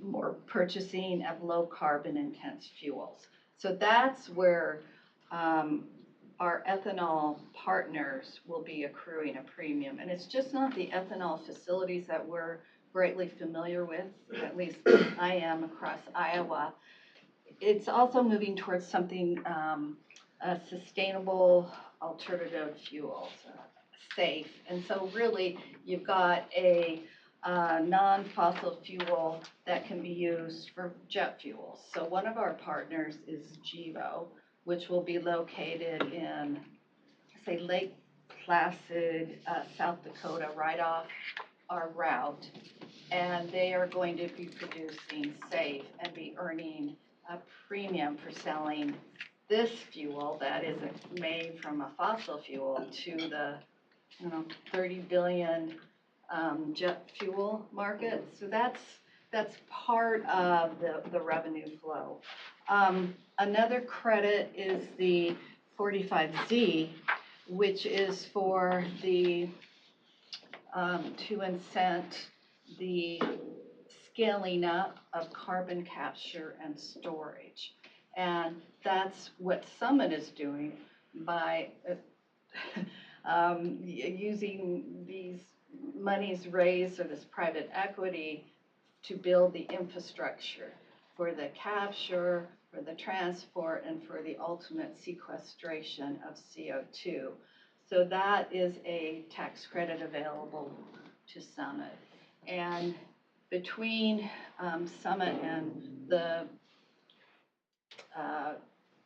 more purchasing of low carbon intense fuels. So that's where our ethanol partners will be accruing a premium. And it's just not the ethanol facilities that we're greatly familiar with, at least I am across Iowa. It's also moving towards something, sustainable alternative fuels, safe. And so really, you've got a non-fossil fuel that can be used for jet fuels. So one of our partners is Gevo, which will be located in, say, Lake Placid, South Dakota, right off our route. And they are going to be producing safe and be earning a premium for selling this fuel that isn't made from a fossil fuel to the 30 billion jet fuel market. So that's part of the revenue flow. Another credit is the 45Z, which is for the to incent the scaling up of carbon capture and storage. And that's what Summit is doing by using these monies raised or this private equity to build the infrastructure for the capture, for the transport, and for the ultimate sequestration of CO2. So that is a tax credit available to Summit. And between Summit and the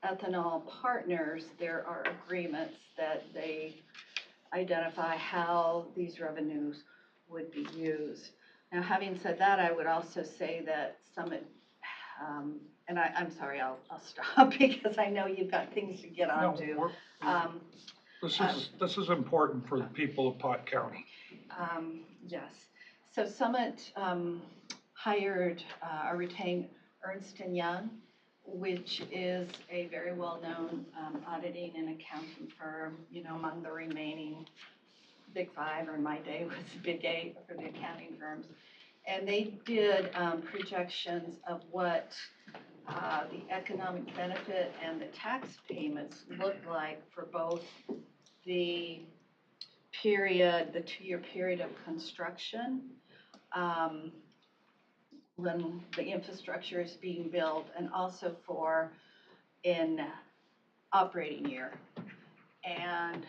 ethanol partners, there are agreements that they identify how these revenues would be used. Now, having said that, I would also say that Summit, and I'm sorry, I'll stop because I know you've got things to get onto. This is important for the people of Pot County. Yes. So Summit hired or retained Ernst & Young, which is a very well-known auditing and accounting firm, among the remaining Big Five, or in my day was Big Eight for the accounting firms. And they did projections of what the economic benefit and the tax payments look like for both the 2-year period of construction, when the infrastructure is being built, and also for in operating year. And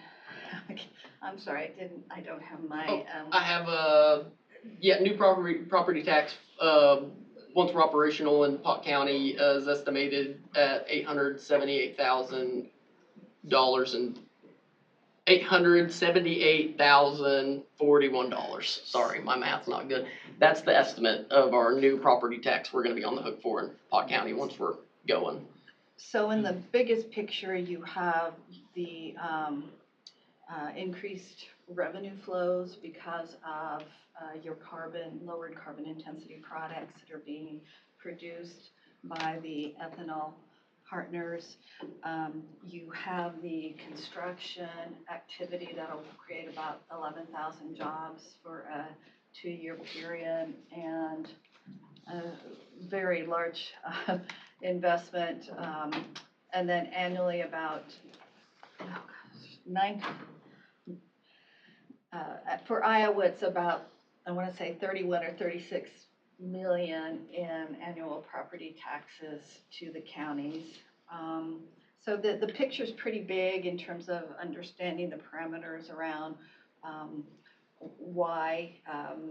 I'm sorry, I don't have my. I have new property tax, once we're operational in Pot County, is estimated at $878,000 and $878,041. Sorry, my math's not good. That's the estimate of our new property tax we're gonna be on the hook for in Pot County once we're going. So in the biggest picture, you have the increased revenue flows because of your lowered carbon intensity products that are being produced by the ethanol partners. You have the construction activity that'll create about 11,000 jobs for a 2-year period, and a very large investment. And then annually about, for Iowa, it's about, I want to say 31 or 36 million in annual property taxes to the counties. So the picture's pretty big in terms of understanding the parameters around why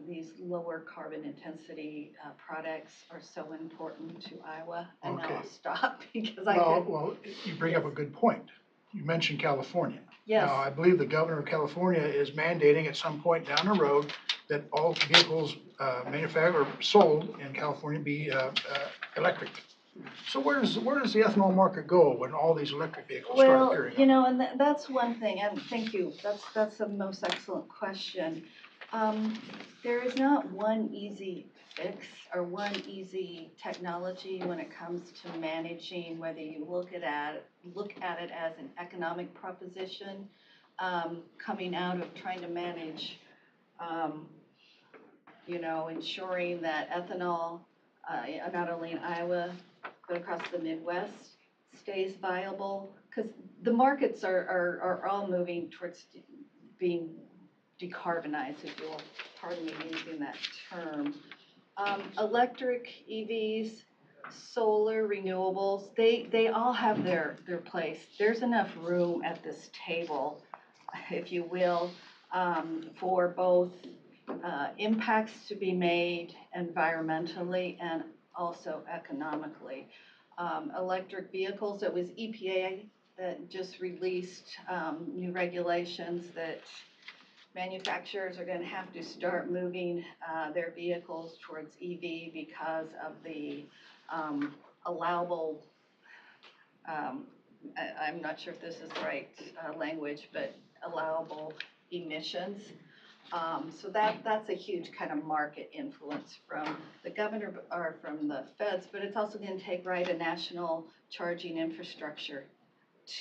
these lower carbon intensity products are so important to Iowa. And now I'll Okay. stop because I Well, could, you bring up a good point. You mentioned California. yes. Now, I believe the governor of California is mandating at some point down the road that all vehicles manufactured or sold in California be electric. So where does the ethanol market go when all these electric vehicles start Well, appearing? you know, and that's one thing, and thank you, that's the most excellent question. There is not one easy fix or one easy technology when it comes to managing, whether you look at it as an economic proposition, coming out of trying to manage, you know, ensuring that ethanol, not only in Iowa, but across the Midwest, stays viable, because the markets are all moving towards being decarbonized, if you will, pardon me using that term. Electric EVs, solar, renewables, they all have their place. There's enough room at this table, if you will, for both impacts to be made environmentally and also economically. Electric vehicles, it was EPA that just released new regulations that manufacturers are going to have to start moving their vehicles towards EV because of the allowable, I'm not sure if this is the right language, but allowable emissions. So that's a huge kind of market influence from the governor or from the feds, but it's also going to take a national charging infrastructure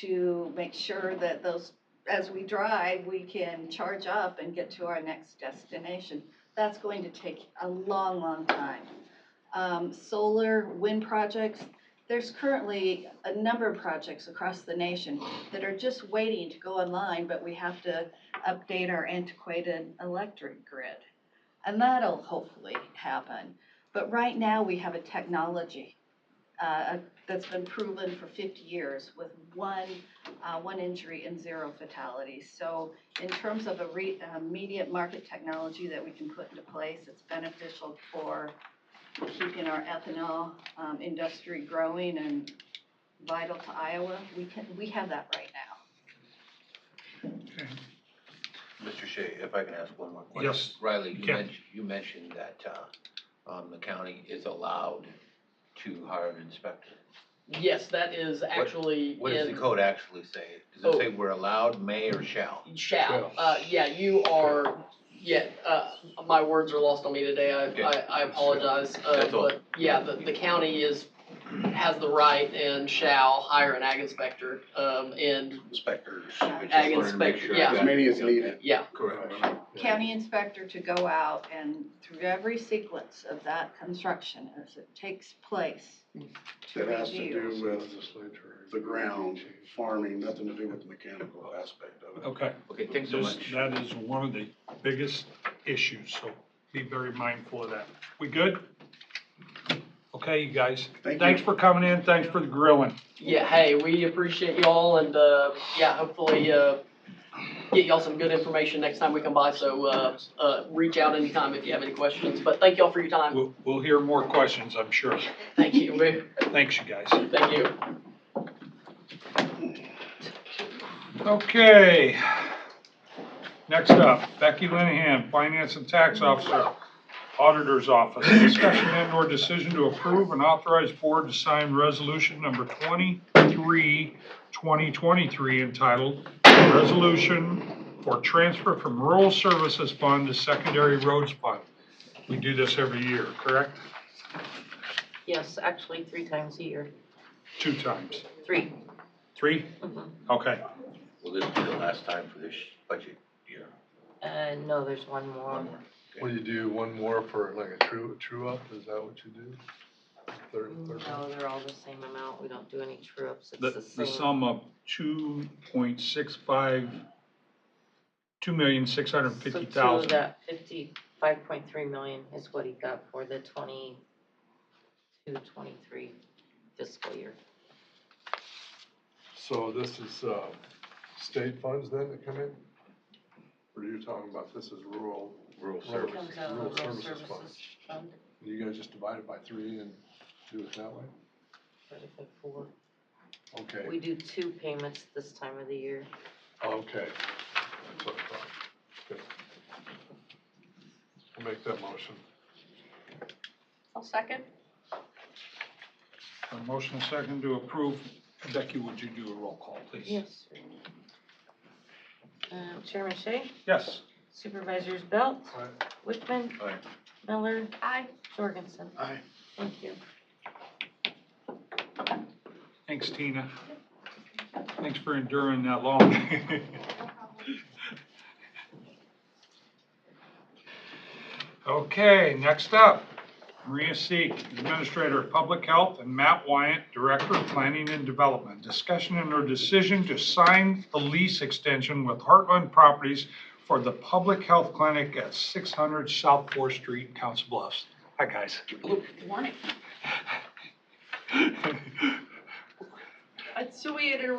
to make sure that those, as we drive, we can charge up and get to our next destination. That's going to take a long, long time. Solar, wind projects, there's currently a number of projects across the nation that are just waiting to go online, but we have to update our antiquated electric grid. And that'll hopefully happen. But right now we have a technology that's been proven for 50 years with one injury and 0 fatalities. So in terms of immediate market technology that we can put into place, it's beneficial for keeping our ethanol industry growing and vital to Iowa. We have that right now. Okay. Mr. Shea, if I can ask one more question. Yes. Riley, Okay. you mentioned that the county is allowed to hire an inspector. Yes, that is actually What does the code actually say? Does it say we're allowed, may, or shall? Shall. Yeah, you are, my words are lost on me today, I apologize. That's all. But yeah, the county has the right and shall hire an ag inspector, and Inspectors. Ag inspector, yeah. As many as needed. yeah, Correct. County inspector to go out and through every sequence of that construction as it takes place to That has to review. do with the ground, farming, nothing to do with the mechanical aspect of it. Okay. Okay, thanks so much. That is one of the biggest issues, so be very mindful of that. We good? Okay, you guys. Thank Thanks you. for coming in. Thanks for the grilling. Yeah, hey, we appreciate y'all and, hopefully, get y'all some good information next time we come by, so, reach out anytime if you have any questions, but thank y'all for your time. We'll hear more questions, I'm sure. Thank you, Thanks, you guys. thank you. Okay. Next up, Becky Linehan, Finance and Tax Officer, Auditor's Office. Discussion and/or decision to approve and authorize board to sign resolution number 23, 2023 entitled Resolution for Transfer from Rural Services Fund to Secondary Roads Fund. We do this every year, correct? Yes, actually 3 times a year. 2 times. 3. 3? Okay. Will this be the last time for this budget year? No, there's one more. One more. Will you do one more for like a true up? Is that what you do? Third one? No, they're all the same amount. We don't do any true ups. It's The the same. sum of 2,650,000. So that 55.3 million is what he got for the 22-23 fiscal year. So this is, state funds then that come in? Or are you talking about this is rural? It comes out of the rural services fund, You guys just divide it by 3 and do it that way? divided by 4. Okay, We do 2 payments this time of the year. okay. That's what I thought. Good. I'll make that motion. I'll second. A motion and second to approve. Becky, would you do a roll call, please? Yes, sir. Chairman Shay, Yes. Supervisors Belt, Aye. Wickman, Aye. Miller, Aye. Jorgensen. Aye. Thank you. Thanks, Tina. Thanks for enduring that long. Okay, next up, Maria Seek, Administrator of Public Health, and Matt Wyatt, Director of Planning and Development. Discussion and or decision to sign the lease extension with Heartland Properties for the Public Health Clinic at 600 South 4th Street, Council Bluffs. Hi, guys. Good morning. So we had an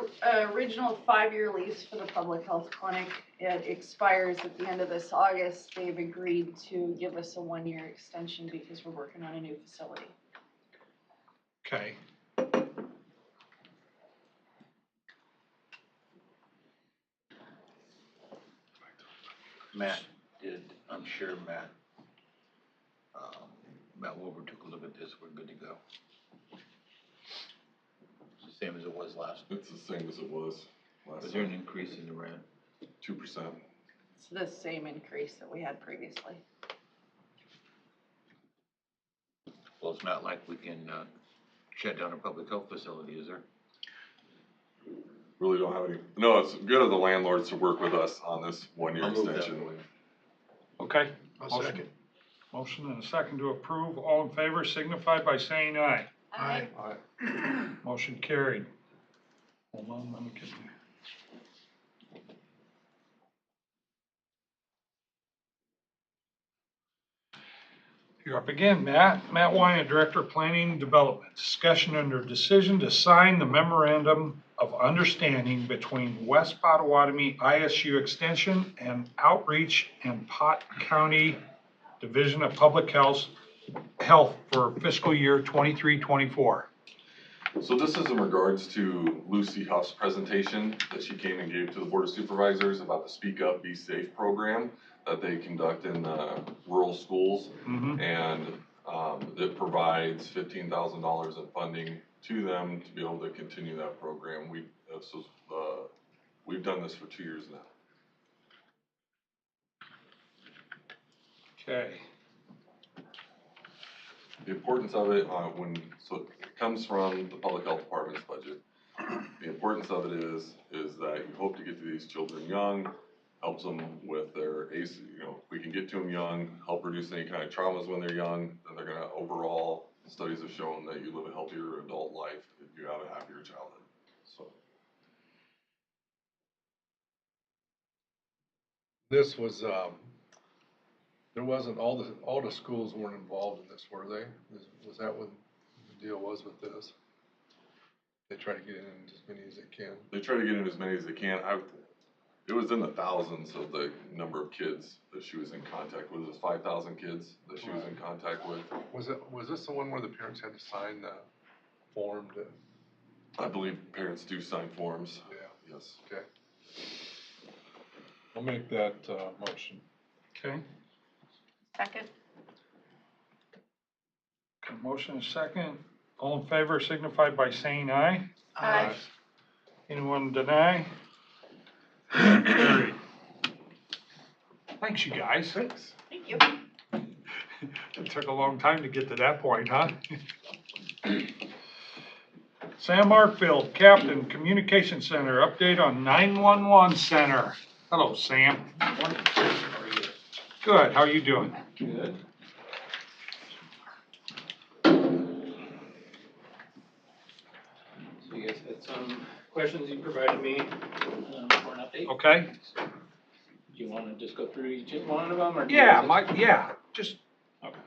original 5-year lease for the public health clinic. It expires at the end of this August. They've agreed to give us a 1-year extension because we're working on a new facility. Okay. Matt did, I'm sure Matt Wilbur took a look at this, we're good to go. It's the same as it was last. It's the same as it was last Was there an time, increase in the rent? 2%. It's the same increase that we had previously. Well, it's not like we can shut down a public health facility, is there? Really don't have any, no, it's good of the landlords to work with us on this 1-year I'll move that extension. way. Okay. I'll second. Motion and a second to approve. All in favor signify by saying aye. Aye. Aye. Motion carried. Hold on, let me get there. You're up again, Matt. Matt Wyatt, Director of Planning and Development. Discussion under decision to sign the memorandum of understanding between West Pottawatomie ISU Extension and Outreach and Pot County Division of Public Health for fiscal year 23-24. So this is in regards to Lucy Huff's presentation that she came and gave to the Board of Supervisors about the Speak Up, Be Safe program that they conduct in rural schools. Mm-hmm. And it provides $15,000 in funding to them to be able to continue that program. We've done this for 2 years now. Okay. The importance of it, so it comes from the public health department's budget. The importance of it is that you hope to get to these children young, helps them with their ACE, we can get to them young, help reduce any kind of traumas when they're young, then they're gonna, overall, studies have shown that you live a healthier adult life if you have a happier childhood, so. This was, there wasn't, all the schools weren't involved in this, were they? Was that what the deal was with this? They try to get in as many as they can. They try to get in as many as they can. It was in the thousands of the number of kids that she was in contact with. It was 5,000 kids that she was in contact with. Was this the one where the parents had to sign the form to? I believe parents do sign forms. Yeah. Yes. Okay. I'll make that motion. Okay. Second. Motion and second. All in favor signify by saying aye. Aye. Anyone deny? Carried. Thanks, you guys. Thank you. It took a long time to get to that point, huh? Sam Markfield, Captain, Communication Center, update on 911 Center. Hello, Sam. Good, how are you doing? Good. So you guys had some questions you provided me for an update. Okay? Do you want to just go through each one of them, or? do you Yeah, guys- yeah, just, Okay.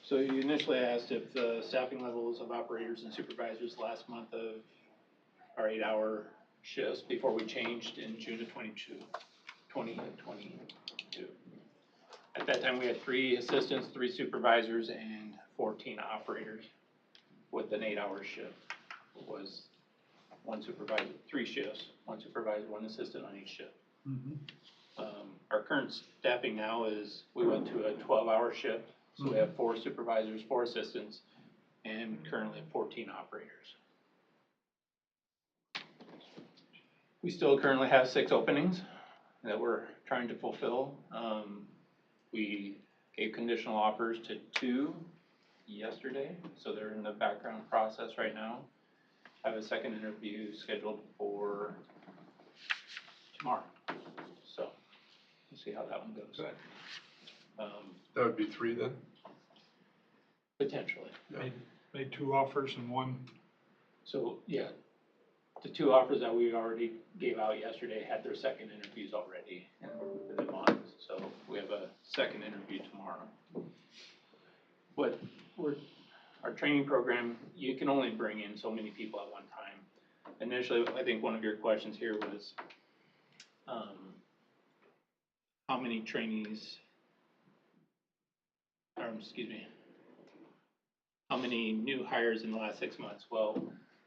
So you initially asked if the staffing levels of operators and supervisors last month of our 8-hour shifts before we changed in June of 2022. At that time, we had 3 assistants, 3 supervisors, and 14 operators with an 8-hour shift. It was 1 supervisor, 3 shifts, 1 supervisor, 1 assistant on each shift. Our current staffing now is, we went to a 12-hour shift, so we have 4 supervisors, 4 assistants, and currently 14 operators. We still currently have 6 openings that we're trying to fulfill. We gave conditional offers to 2 yesterday, so they're in the background process right now. I have a second interview scheduled for tomorrow, so we'll see how that one goes. Good. That would be 3 then? Potentially. made 2 offers and 1, So, yeah, the 2 offers that we already gave out yesterday had their second interviews already, and we're moving them on. So we have a second interview tomorrow. But our training program, you can only bring in so many people at one time. Initially, I think one of your questions here was, how many trainees, or excuse me, how many new hires in the last 6 months? Well,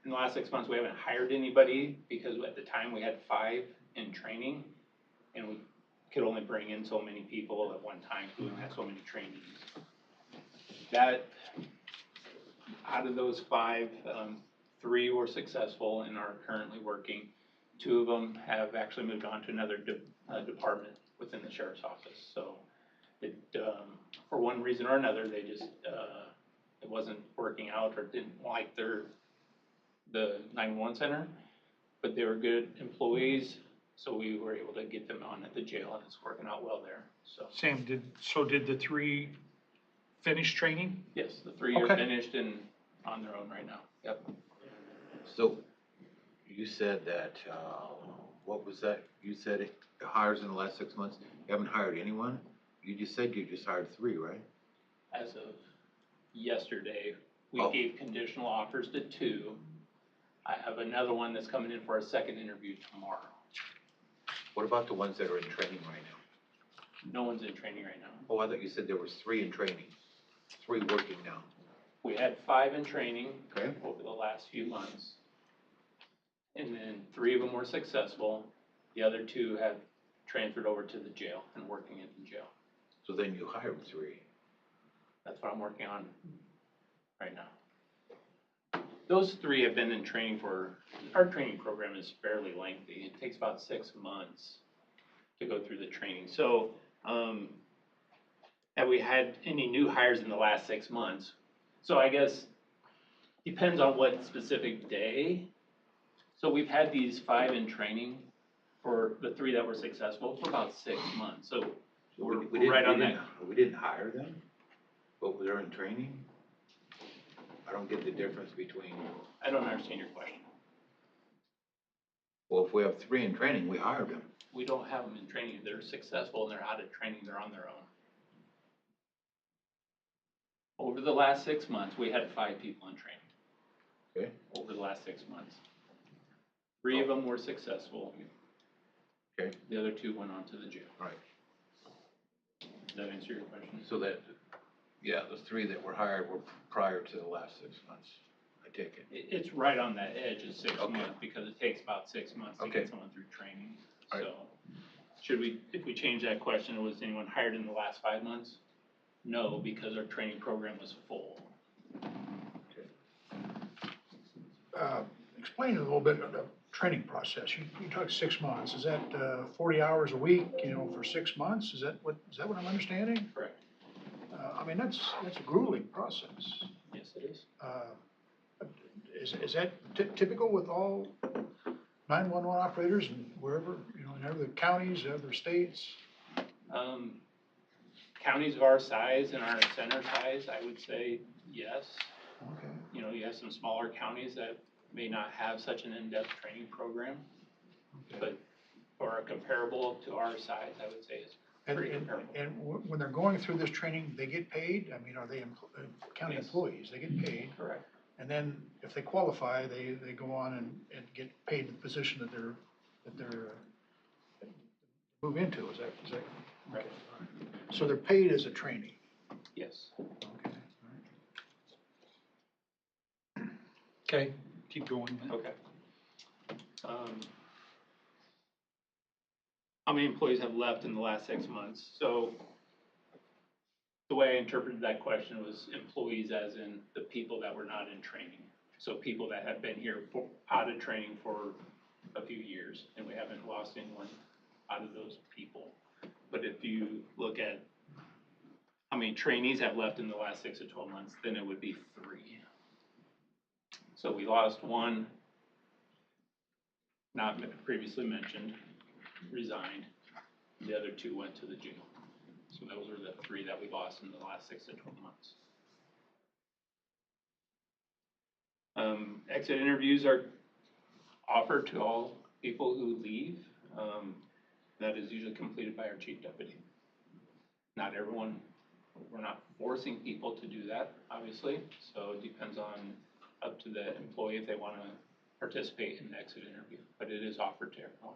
in the last 6 months, we haven't hired anybody because at the time we had 5 in training, and we could only bring in so many people at one time because we only had so many trainees. That, out of those 5, 3 were successful and are currently working. 2 of them have actually moved on to another department within the sheriff's office. So it, for one reason or another, they just, it wasn't working out or didn't like the 911 center, but they were good employees, so we were able to get them on at the jail, and it's working out well there. So Sam, did the 3 finish training? yes, the 3 are Okay. finished and on their own right now. Yep. So, you said that, what was that? You said it hires in the last 6 months. You haven't hired anyone? You just said you just hired 3, right? As of yesterday, we Oh. gave conditional offers to 2. I have another one that's coming in for a second interview tomorrow. What about the ones that are in training right now? No one's in training right now. Oh, I thought you said there was 3 in training, 3 working now. We had 5 in training Okay. over the last few months. And then 3 of them were successful. The other 2 have transferred over to the jail and working at the jail. So then you hired 3. That's what I'm working on right now. Those 3 have been in training our training program is fairly lengthy. It takes about 6 months to go through the training. So, have we had any new hires in the last 6 months? So I guess, depends on what specific day. So we've had these 5 in training for the 3 that were successful for about 6 months. So we're right on that. We didn't hire them, but they're in training? I don't get the difference between, I don't understand your question. well, if we have 3 in training, we hired them. We don't have them in training. They're successful and they're out of training. They're on their own. Over the last 6 months, we had 5 people in training. Okay. Over the last 6 months. 3 of them were successful. Okay. The other 2 went on to the jail. All right. Does that answer your question? So that, yeah, the 3 that were hired were prior to the last 6 months, I take it. It's right on that edge of 6 Okay. months because it takes about 6 months to Okay. get someone through training. All right. So, if we change that question, was anyone hired in the last 5 months? No, because our training program was full. Explain a little bit of the training process. You talked 6 months. Is that 40 hours a week, for 6 months? Is that what I'm understanding? Correct. I mean, that's a grueling process. Yes, it is. Is that typical with all 911 operators and wherever, in other counties, other states? Counties of our size and our center size, I would say yes. Okay. You have some smaller counties that may not have such an in-depth training program, but for a comparable to our size, I would say it's pretty comparable. And when they're going through this training, they get paid? I mean, are they county Yes. employees? They get paid? Correct. And then if they qualify, they go on and get paid the position that they're move into, is that? Right. Okay, all right. So they're paid as a trainee? Yes. Okay, Okay, keep going. Okay. How many employees have left in the last 6 months? So the way I interpreted that question was employees as in the people that were not in training. So people that have been here out of training for a few years, and we haven't lost anyone out of those people. But if you look at how many trainees have left in the last 6 to 12 months, then it would be 3. So we lost one, not previously mentioned, resigned. The other 2 went to the jail. So those are the 3 that we lost in the last 6 to 12 months. Exit interviews are offered to all people who leave. That is usually completed by our chief deputy. Not everyone, we're not forcing people to do that, obviously. So it depends on up to the employee if they want to participate in the exit interview, but it is offered to everyone.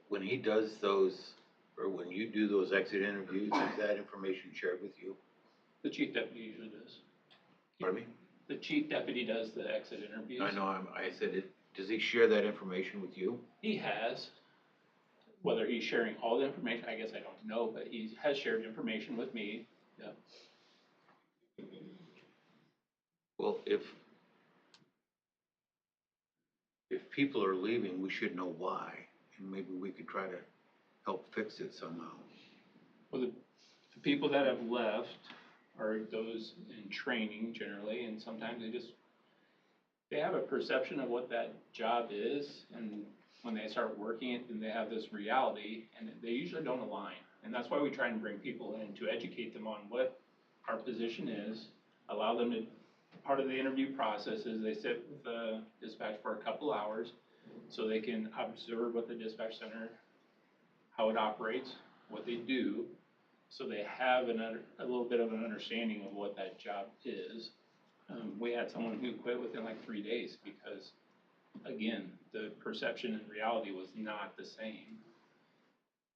When he does those, or when you do those exit interviews, is that information shared with you? The chief deputy usually does. Pardon me? The chief deputy does the exit interviews. I know, I said it, does he share that information with you? He has. Whether he's sharing all the information, I guess I don't know, but he has shared information with me. Yeah. Well, if people are leaving, we should know why, and maybe we could try to help fix it somehow. Well, the people that have left are those in training generally, and sometimes they have a perception of what that job is, and when they start working it, then they have this reality, and they usually don't align. And that's why we try and bring people in to educate them on what our position is, allow them to, part of the interview process is they sit with the dispatch for a couple hours so they can observe what the dispatch center, how it operates, what they do, so they have a little bit of an understanding of what that job is. We had someone who quit within like 3 days because, again, the perception and reality was not the same.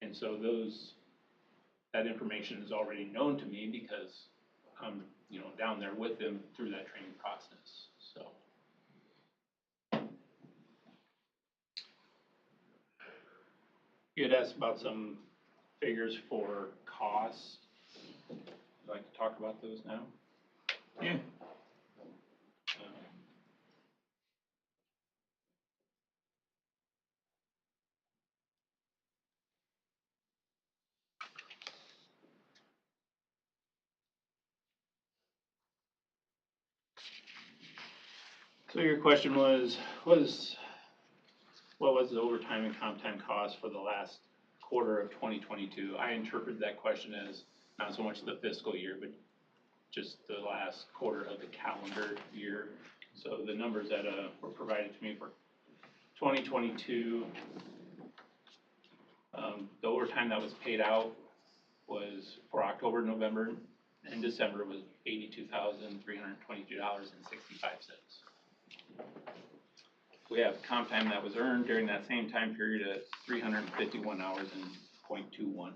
And so that information is already known to me because I'm, down there with them through that training process, so. You had asked about some figures for costs. Would you like to talk about those now? Yeah. So your question was, what was the overtime and comp time cost for the last quarter of 2022? I interpreted that question as not so much the fiscal year, but just the last quarter of the calendar year. So the numbers that were provided to me for 2022, the overtime that was paid out was for October, November, and December was $82,322.65. We have comp time that was earned during that same time period at 351 hours and 0.21.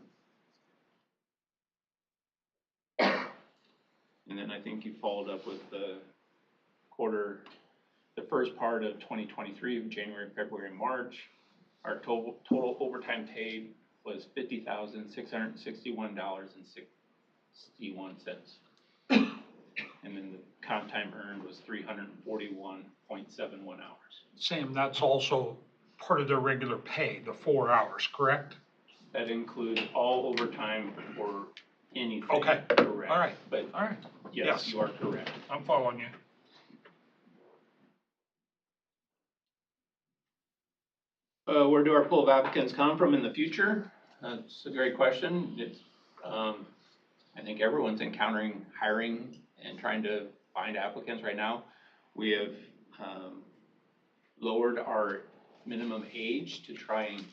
And then I think you followed up with the first part of 2023, January, February, March. Our total overtime paid was $50,661.61. And then the comp time earned was 341.71 hours. Sam, that's also part of their regular pay, the 4 hours, correct? That includes all overtime for anything. Okay. Correct. All right. But All right, yes, Yes. you are correct. I'm following you. Where do our pool of applicants come from in the future? That's a great question. It's, I think everyone's encountering hiring and trying to find applicants right now. We have, lowered our minimum age to try and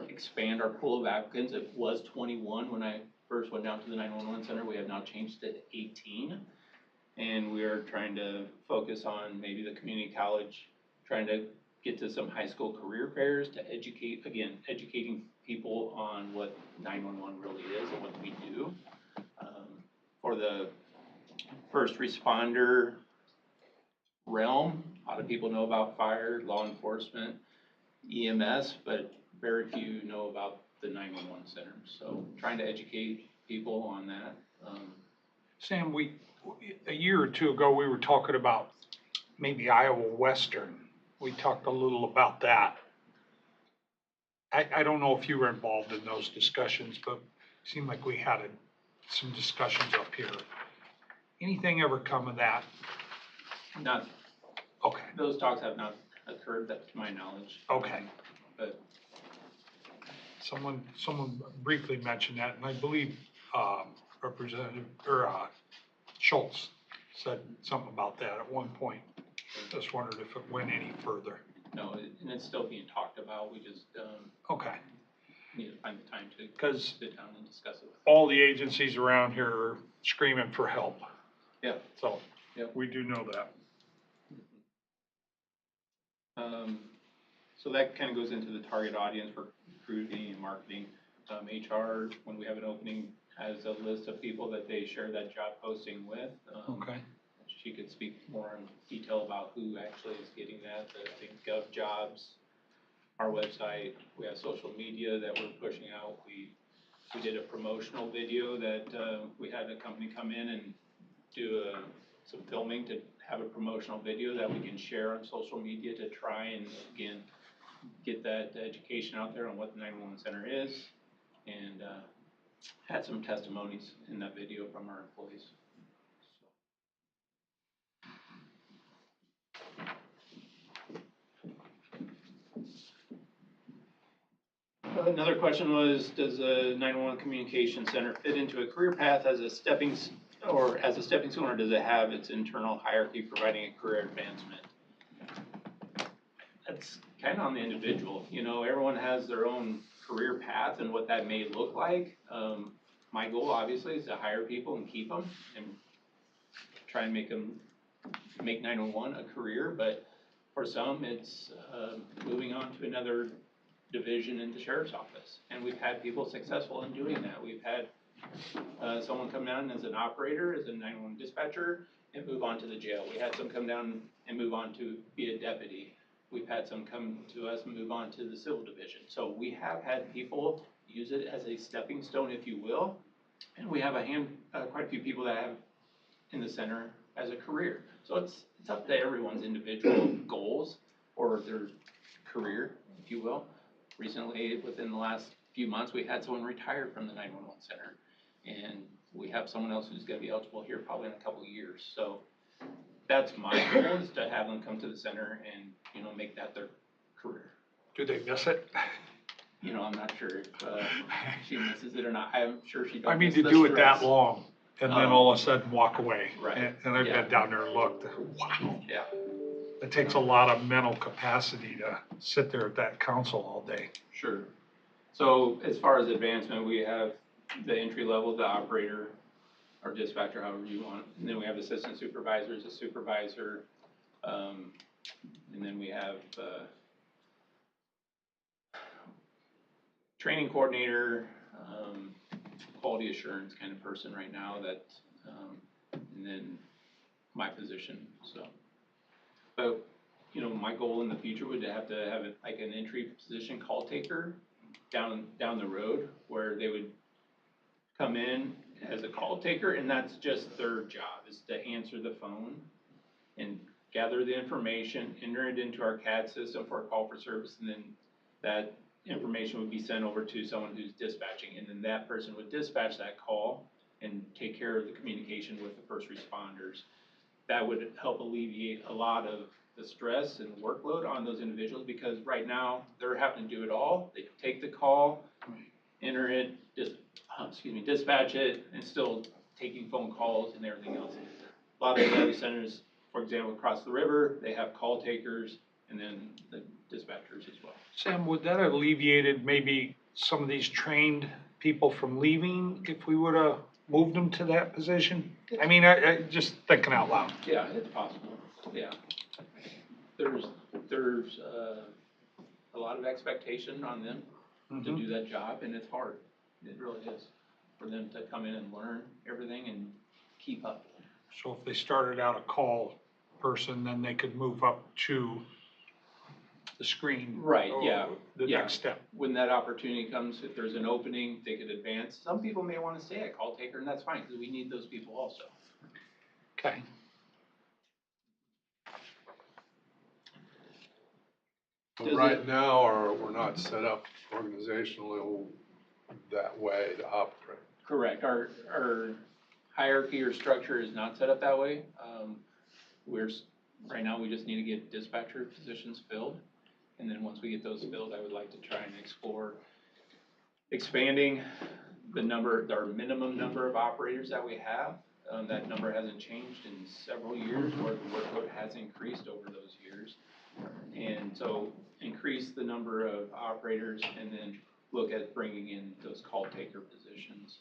expand our pool of applicants. It was 21 when I first went down to the 911 center. We have now changed it to 18. And we are trying to focus on maybe the community college, trying to get to some high school career fairs to educate, again, educating people on what 911 really is and what we do. For the first responder realm, a lot of people know about fire, law enforcement, EMS, but very few know about the 911 center. So trying to educate people on that. Sam, a year or two ago, we were talking about maybe Iowa Western. We talked a little about that. I don't know if you were involved in those discussions, but it seemed like we had some discussions up here. Anything ever come of that? Not, Okay, those talks have not occurred, that to my knowledge. okay. But Someone briefly mentioned that, and I believe, Representative, Schultz said something about that at one point. Just wondered if it went any further. no, and it's still being talked about. We just, Okay, need to find the time to 'Cause sit down and discuss it. all the agencies around here are screaming for help. Yeah. So, Yep. we do know that. So that kind of goes into the target audience for recruiting and marketing. HR, when we have an opening, has a list of people that they share that job posting with. Okay. She could speak more in detail about who actually is getting that, the Gov jobs, our website. We have social media that we're pushing out. We did a promotional video that we had a company come in and do some filming to have a promotional video that we can share on social media to try and, again, get that education out there on what the 911 center is, and had some testimonies in that video from our employees. Another question was, does a 911 communication center fit into a career path as a stepping stone, or does it have its internal hierarchy providing a career advancement? That's kind of on the individual. You know, everyone has their own career path and what that may look like. My goal obviously is to hire people and keep them and try and make 911 a career, but for some it's moving on to another division in the sheriff's office. And we've had people successful in doing that. We've had someone come down as an operator, as a 911 dispatcher, and move on to the jail. We had some come down and move on to be a deputy. We've had some come to us and move on to the civil division. So we have had people use it as a stepping stone, if you will. And we have quite a few people that have in the center as a career. So it's up to everyone's individual goals or their career, if you will. Recently, within the last few months, we had someone retire from the 911 center. And we have someone else who's gonna be eligible here probably in a couple of years. So that's my goal, is to have them come to the center and, you know, make that their career. Do they miss it? You know, I'm not sure if she misses it or not. I'm sure she I don't mean, miss to the do it that stress. long and then all of a sudden walk away. Right. And I've Yeah. been down there and looked, wow. Yeah. It takes a lot of mental capacity to sit there at that council all day. Sure. So as far as advancement, we have the entry level, the operator, or dispatcher, however you want. And then we have assistant supervisors, a supervisor, and then we have training coordinator, quality assurance kind of person right now that, and then my position, so. But, you know, my goal in the future would have to have it like an entry position call taker down the road, where they would come in as a call taker, and that's just their job, is to answer the phone and gather the information, enter it into our CAD system for a call for service, and then that information would be sent over to someone who's dispatching, and then that person would dispatch that call and take care of the communication with the first responders. That would help alleviate a lot of the stress and workload on those individuals, because right now, they're having to do it all. They take the call, enter it, dispatch it, and still taking phone calls and everything else. A lot of the other centers, for example, across the river, they have call takers and then the dispatchers as well. Sam, would that have alleviated maybe some of these trained people from leaving if we would have moved them to that position? I mean, I just thinking out loud. Yeah, it's possible, yeah. There's a lot of expectation on them to do that job, and it's hard. It really is, for them to come in and learn everything and keep up. So if they started out a call person, then they could move up to the screen. Right, or yeah, The yeah. next step. When that opportunity comes, if there's an opening, they could advance. Some people may want to stay at call taker, and that's fine, because we need those people also. Okay. But Does right it- now, we're not set up organizationally that way to operate. Correct. Our hierarchy or structure is not set up that way. Right now, we just need to get dispatcher positions filled. And then once we get those filled, I would like to try and explore expanding our minimum number of operators that we have. That number hasn't changed in several years, where the workload has increased over those years. And so increase the number of operators and then look at bringing in those call taker positions.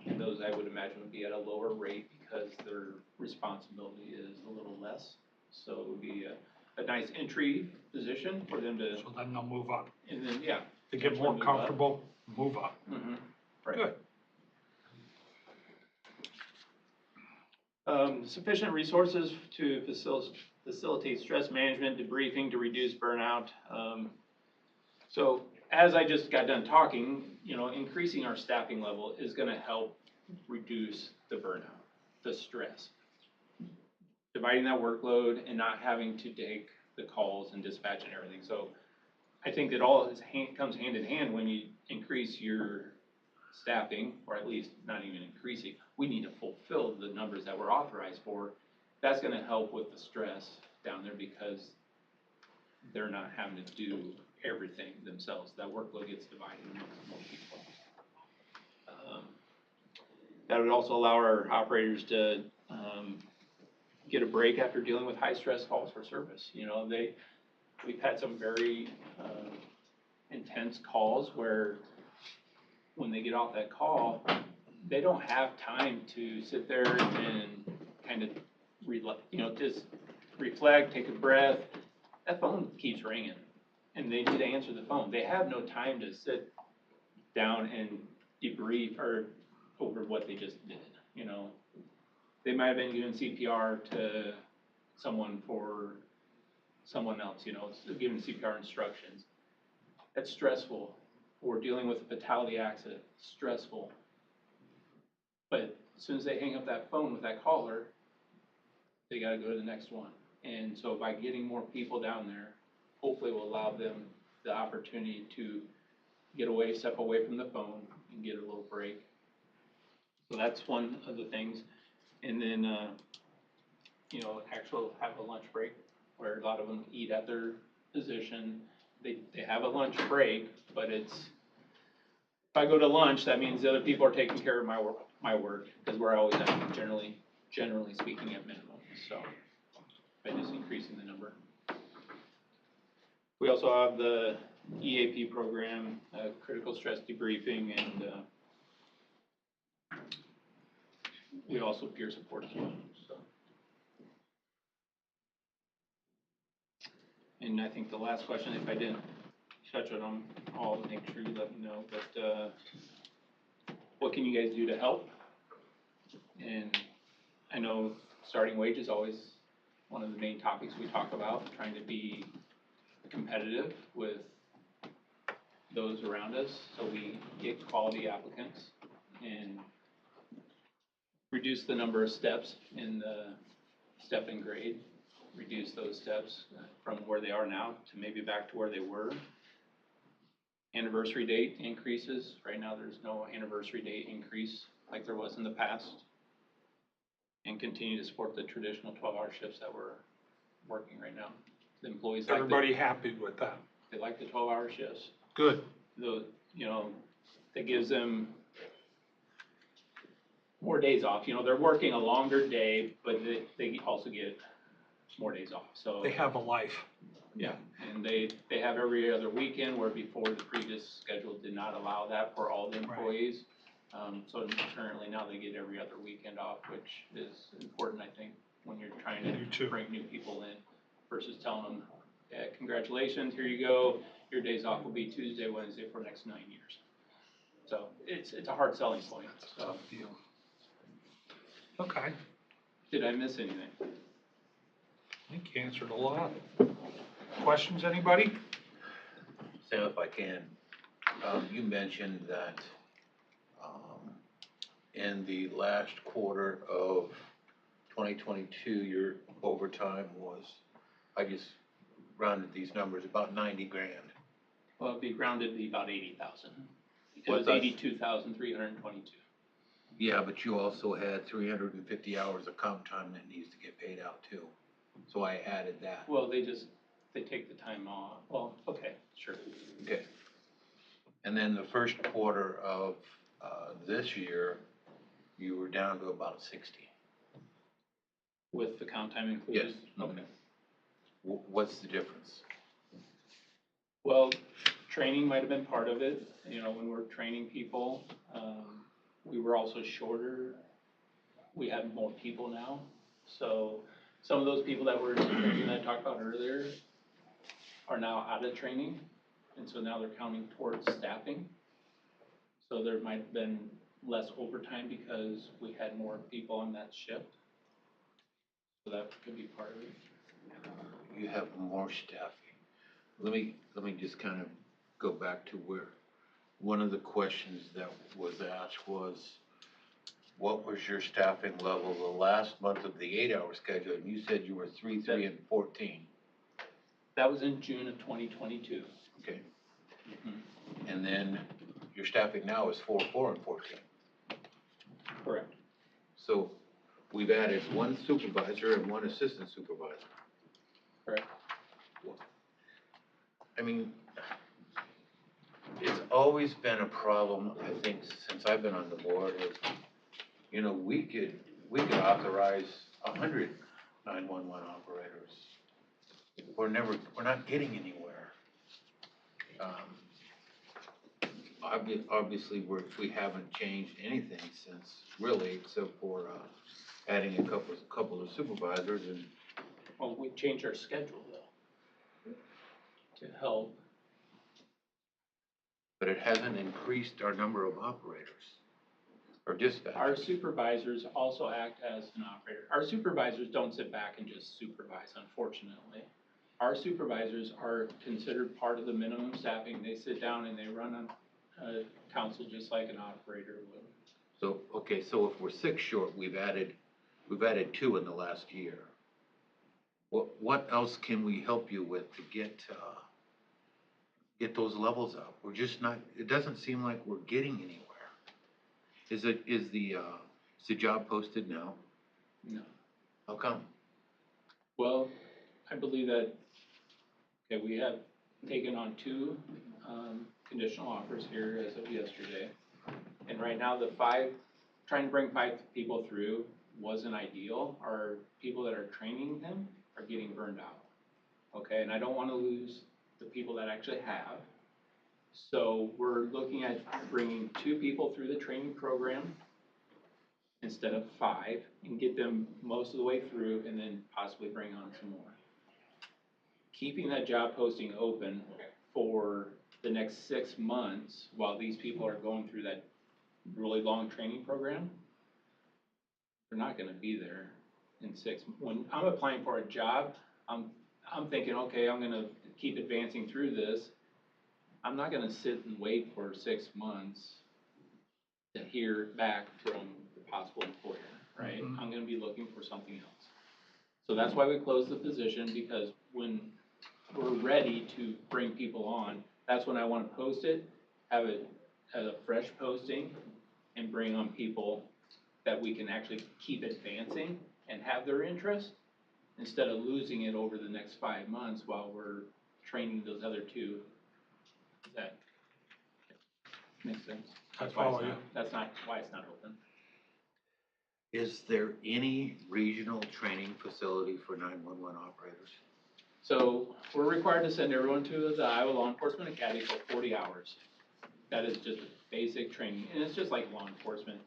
And those, I would imagine, would be at a lower rate because their responsibility is a little less. So it would be a nice entry position for them to, So then they'll move up. and then, yeah. To get more move up. comfortable, move up. Right. Good. Sufficient resources to facilitate stress management, debriefing to reduce burnout. So as I just got done talking, increasing our staffing level is gonna help reduce the burnout, the stress. Dividing that workload and not having to take the calls and dispatch and everything. So I think that all comes hand in hand when you increase your staffing, or at least not even increasing. We need to fulfill the numbers that we're authorized for. That's gonna help with the stress down there because they're not having to do everything themselves. That workload gets divided amongst more people. That would also allow our operators to get a break after dealing with high stress calls for service. We've had some very intense calls where when they get off that call, they don't have time to sit there and kind of, just reflect, take a breath. That phone keeps ringing, and they need to answer the phone. They have no time to sit down and debrief over what they just did. They might have been giving CPR to someone for someone else, giving CPR instructions. That's stressful. Or dealing with a fatality accident, stressful. But as soon as they hang up that phone with that caller, they gotta go to the next one. And so by getting more people down there, hopefully will allow them the opportunity to step away from the phone and get a little break. So that's one of the things. And then, have a lunch break where a lot of them eat at their position. They have a lunch break, but if I go to lunch, that means the other people are taking care of my work, because we're always at generally speaking at minimum, so by just increasing the number. We also have the EAP program, critical stress debriefing, and we also peer support as well, so. And I think the last question, if I didn't touch on them all, make sure you let me know, but what can you guys do to help? And I know starting wage is always one of the main topics we talk about, trying to be competitive with those around us so we get quality applicants and reduce the number of steps in the step and grade, reduce those steps from where they are now to maybe back to where they were. Anniversary date increases. Right now, there's no anniversary date increase like there was in the past, and continue to support the traditional 12-hour shifts that we're working right now. The employees like Everybody happy with that? they like the 12-hour shifts. Good. That gives them more days off. They're working a longer day, but they also get more days off, so. They have a life. Yeah, and they have every other weekend, where before the previous schedule did not allow that for all the employees. So currently now they get every other weekend off, which is important, I think, when you're trying to bring new people in, versus telling them, yeah, congratulations, here you go, your days off will be Tuesday, Wednesday for the next 9 years. So it's a hard selling point, so. Tough deal. Okay, Did I miss anything? I think you answered a lot. Questions, anybody? Sam, if I can, you mentioned that, in the last quarter of 2022, your overtime was, I just rounded these numbers, about 90 grand. Well, it'd be rounded to be about 80,000. It Well, was that's- 82,322. Yeah, but you also had 350 hours of comp time that needs to get paid out too. So I added that. Well, they take the time off. Well, okay, sure. Okay. And then the first quarter of this year, you were down to about 60. With the count time included? Yes. Okay. What's the difference? Well, training might have been part of it. When we're training people, we were also shorter. We have more people now. So some of those people that were in the training that I talked about earlier are now out of training. And so now they're counting towards staffing. So there might have been less overtime because we had more people on that shift. So that could be part of it. You have more staffing. Let me just kind of go back to where one of the questions that was asked was, what was your staffing level the last month of the 8-hour schedule? And you said you were 3, 3, and 14. That was in June of 2022. Okay. And then your staffing now is 4, 4, and 14. Correct. So we've added one supervisor and one assistant supervisor. Correct. I mean, it's always been a problem, I think, since I've been on the board, is, we could authorize 100 911 operators. We're not getting anywhere. Obviously, we haven't changed anything since, really, except for adding a couple of supervisors and. Well, we changed our schedule though, to help. But it hasn't increased our number of operators or dispatchers. Our supervisors also act as an operator. Our supervisors don't sit back and just supervise, unfortunately. Our supervisors are considered part of the minimum staffing. They sit down and they run on council just like an operator would. So, okay, so if we're 6 short, we've added 2 in the last year. What else can we help you with to get those levels up? We're just not, it doesn't seem like we're getting anywhere. Is the job posted now? No. How come? Well, I believe that, okay, we have taken on 2 conditional offers here as of yesterday. And right now trying to bring 5 people through wasn't ideal. Our people that are training them are getting burned out. Okay, and I don't want to lose the people that actually have. So we're looking at bringing 2 people through the training program instead of 5 and get them most of the way through and then possibly bring on some more. Keeping that job posting open for the next 6 months while these people are going through that really long training program, they're not gonna be there in 6. When I'm applying for a job, I'm thinking, okay, I'm gonna keep advancing through this. I'm not gonna sit and wait for 6 months to hear back from the possible employer, right? Mhm. I'm gonna be looking for something else. So that's why we closed the position, because when we're ready to bring people on, that's when I wanna post it, have it as a fresh posting, and bring on people that we can actually keep advancing and have their interest, instead of losing it over the next 5 months while we're training those other two. Does that make sense? That's why it's follow you. not, that's not why it's not open. Is there any regional training facility for 911 operators? So we're required to send everyone to the Iowa Law Enforcement Academy for 40 hours. That is just basic training, and it's just like law enforcement.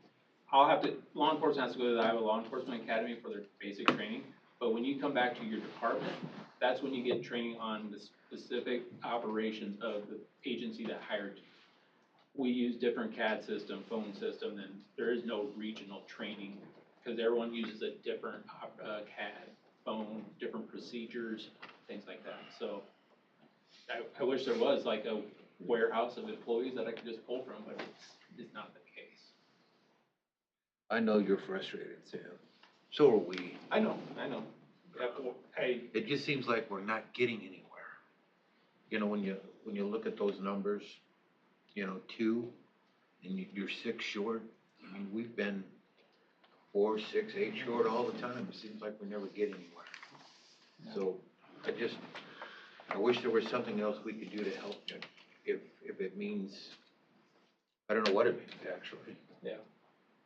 Law enforcement has to go to the Iowa Law Enforcement Academy for their basic training, but when you come back to your department, that's when you get training on the specific operations of the agency that hired you. We use different CAD system, phone system, and there is no regional training, because everyone uses a different CAD, phone, different procedures, things like that. So I wish there was like a warehouse of employees that I could just pull from, but it's not the case. I know you're frustrated, Sam. So are we. I know. Yeah, It just seems like we're not getting anywhere. You know, when you look at those numbers, 2, and you're 6 short. I mean, we've been 4, 6, 8 short all the time. It seems like we never get anywhere. So I wish there was something else we could do to help you. If it means, I don't know what it means actually. Yeah.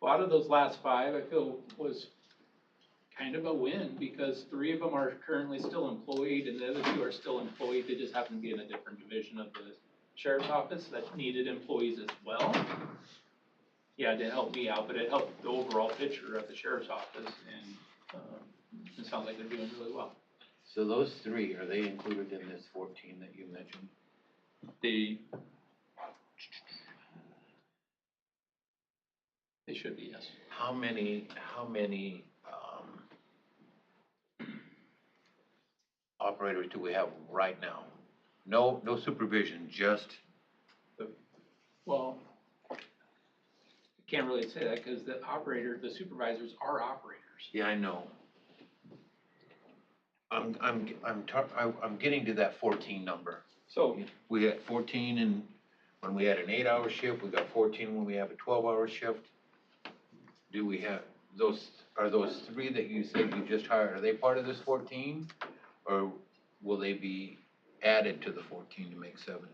Well, out of those last 5, I feel was kind of a win, because 3 of them are currently still employed and the other 2 are still employed. They just happen to be in a different division of the sheriff's office that needed employees as well. Yeah, it didn't help me out, but it helped the overall picture of the sheriff's office, and it sounds like they're doing really well. So those 3, are they included in this 14 that you mentioned? They should be, yes. How many operators do we have right now? No supervision, just. Well, I can't really say that, because the supervisors are operators. Yeah, I know. I'm getting to that 14 number. So We had 14 and when we had an 8-hour shift, we got 14 when we have a 12-hour shift. Do we have are those 3 that you said you just hired, are they part of this 14? Or will they be added to the 14 to make 17?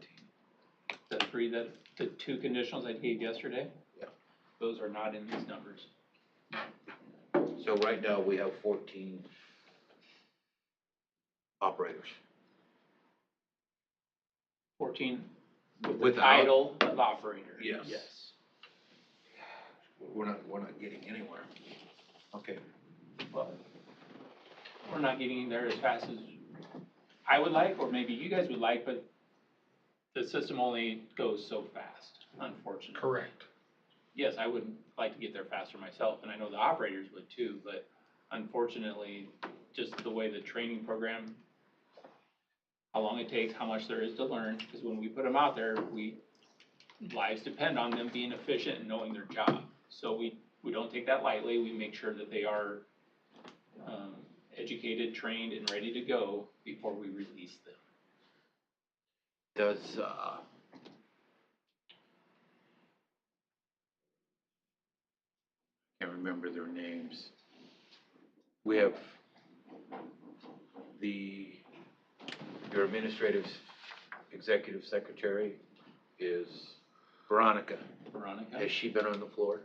the 2 conditionals I gave yesterday? Yeah. Those are not in these numbers. So right now we have 14 operators. 14 with the Without- title of operator. Yes. We're not getting anywhere. Okay. Well, we're not getting there as fast as I would like, or maybe you guys would like, but the system only goes so fast, unfortunately. Correct. Yes, I would like to get there faster myself, and I know the operators would too, but unfortunately, just the way the training program, how long it takes, how much there is to learn, because when we put them out there, lives depend on them being efficient and knowing their job. So we don't take that lightly. We make sure that they are educated, trained, and ready to go before we release them. Does can't remember their names. We have your administrative executive secretary is Veronica. Veronica? Has she been on the floor?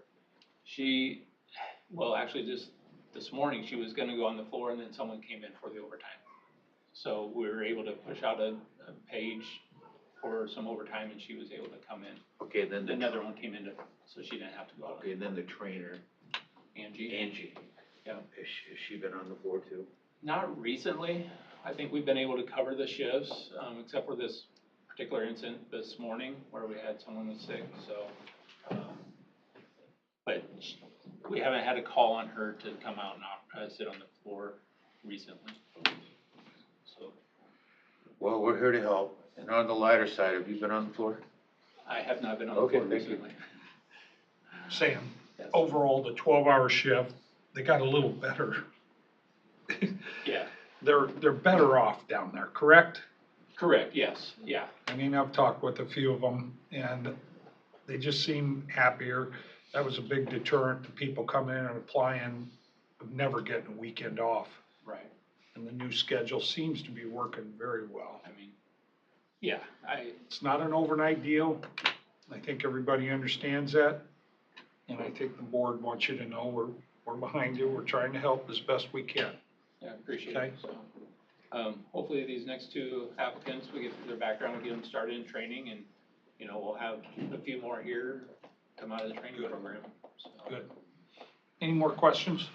Well, actually, just this morning, she was gonna go on the floor, and then someone came in for the overtime. So we were able to push out a page for some overtime, and she was able to come in. Okay, then Another one came in, so she didn't have to go out. Okay, and then the trainer, Angie. Yeah. has she been on the floor too? Not recently. I think we've been able to cover the shifts, except for this particular incident this morning where we had someone was sick, so. But we haven't had a call on her to come out and sit on the floor recently. So Well, we're here to help. And on the lighter side, have you been on the floor? I have not been on the Okay, floor thank you. recently. Sam, Yes. overall, the 12-hour shift, they got a little better. Yeah, They're better off down there, correct? correct, yes, yeah. I mean, I've talked with a few of them, and they just seem happier. that was a big deterrent to people coming in and applying, of never getting a weekend off. Right. And the new schedule seems to be working very well. I mean, yeah, It's not an overnight deal. I think everybody understands that. And I think the board wants you to know we're behind you. We're trying to help as best we can. yeah, appreciate Okay. it, so. Hopefully these next two applicants, we get their background, we get them started in training, and, you know, we'll have a few more here come out of the training program, so. Good. Any more questions?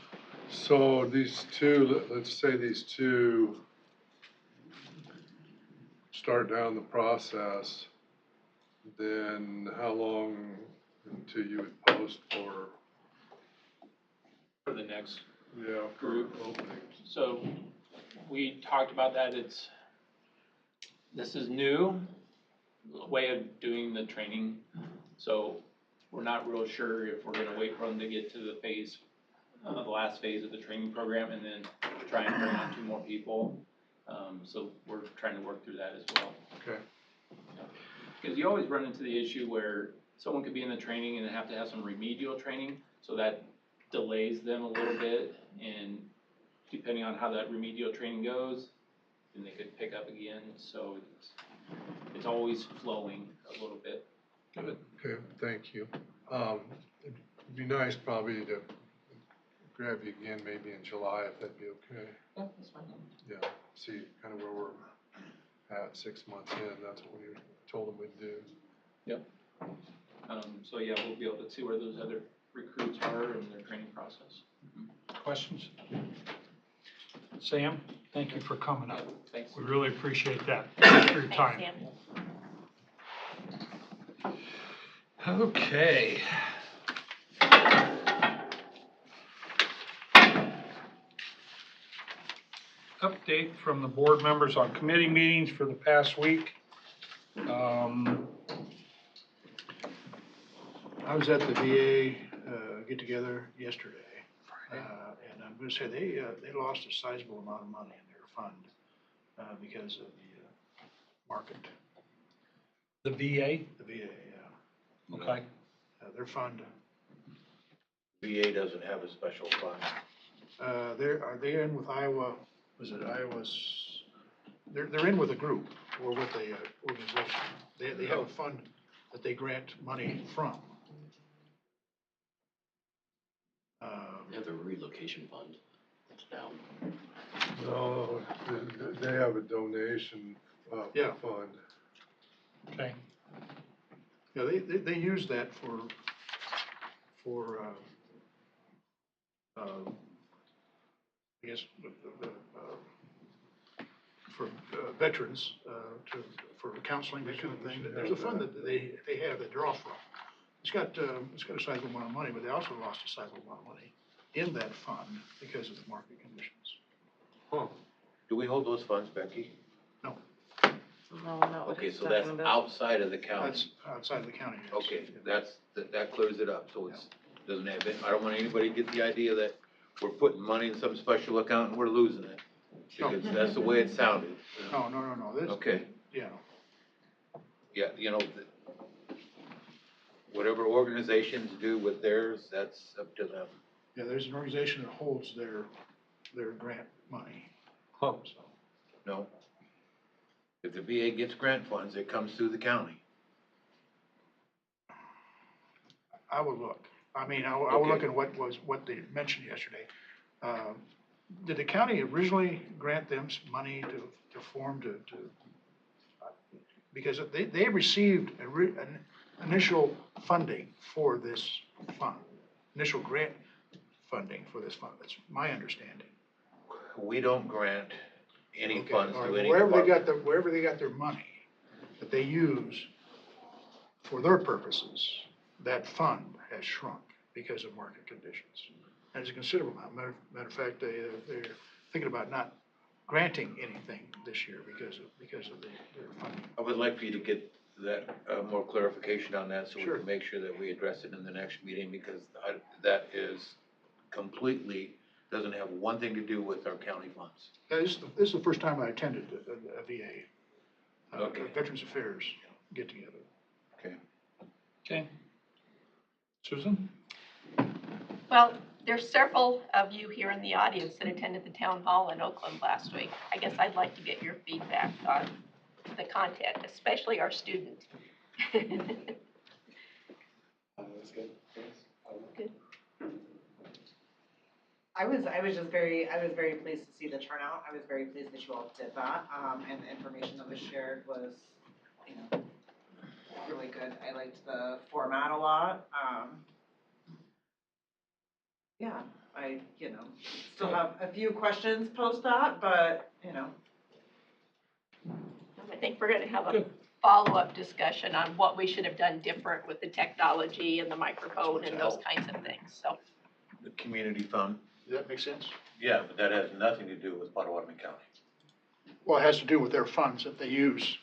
So these two, let's say these two start down the process, then how long until you would post for, For the next yeah, for group. openings? So, we talked about that, this is new way of doing the training, so we're not real sure if we're gonna wait for them to get to the phase, the last phase of the training program, and then try and bring on 2 more people. So we're trying to work through that as well. Okay. Because you always run into the issue where someone could be in the training and have to have some remedial training, so that delays them a little bit, and depending on how that remedial training goes, then they could pick up again, so it's always flowing a little bit. Good. Okay, thank you. It'd be nice probably to grab you again maybe in July, if that'd be okay. Yeah, that's fine. Yeah, see kind of where we're at 6 months in, that's what we told them we'd do. So yeah, we'll be able to see where those other recruits are in their training process. Questions? Sam, thank you for coming up. Thanks. We really appreciate that. Thanks for your time. Okay. Update from the board members on committee meetings for the past week. I was at the VA get-together yesterday, and I'm gonna say they lost a sizable amount of money in their fund because of the market. The VA? The VA, yeah. Okay. Their fund, VA doesn't have a special fund. are they in with Iowa, was it Iowa's, they're in with a group or with a organization. They have a fund that they grant money from. They have a relocation fund. It's down. No, they have a donation Yeah. fund. Okay. Yeah, they use that for I guess, for veterans, for counseling, that kind of thing. There's a fund that they have that draw from. It's got a sizable amount of money, but they also lost a sizable amount of money in that fund because of the market conditions. Huh. Do we hold those funds, Becky? No, not what Okay, he's so that's talking about. outside of the county. That's outside of the county. yes. Okay, that clears it up, so it's, doesn't have, I don't want anybody to get the idea that we're putting money in some special account and we're losing it. No. Because that's the way it sounded. No, this, Okay, yeah, yeah, whatever organizations do with theirs, that's up to them. yeah, there's an organization that holds their grant money. Oh. So, No. If the VA gets grant funds, it comes through the county. I would look. I mean, I would look at what they mentioned yesterday. Did the county originally grant them some money to form because they received an initial funding for this fund, initial grant funding for this fund. That's my understanding. We don't grant any Okay, funds all to right, any wherever department. wherever they got their money that they use for their purposes, that fund has shrunk because of market conditions. And it's a considerable amount. Matter of fact, they're thinking about not granting anything this year because of their funding. I would like for you to get that, more clarification on that, so we Sure. can make sure that we address it in the next meeting, because that is completely, doesn't have one thing to do with our county funds. Yeah, this is the first time I attended a VA, Okay. Veterans Affairs get-together. Okay. Okay. Susan? Well, there's several of you here in the audience that attended the town hall in Oakland last week. I guess I'd like to get your feedback on the content, especially our student. Good. I was very pleased to see the turnout. I was very pleased that you all did that, and the information that was shared was, really good. I liked the format a lot. Yeah, I, still have a few questions post that, but, I think we're gonna have a Good. follow-up discussion on what we should have done different with the technology and the microphone and those kinds of things, so. The community fund, Does that make sense? yeah, but that has nothing to do with Potawatomi County. Well, it has to do with their funds that they use,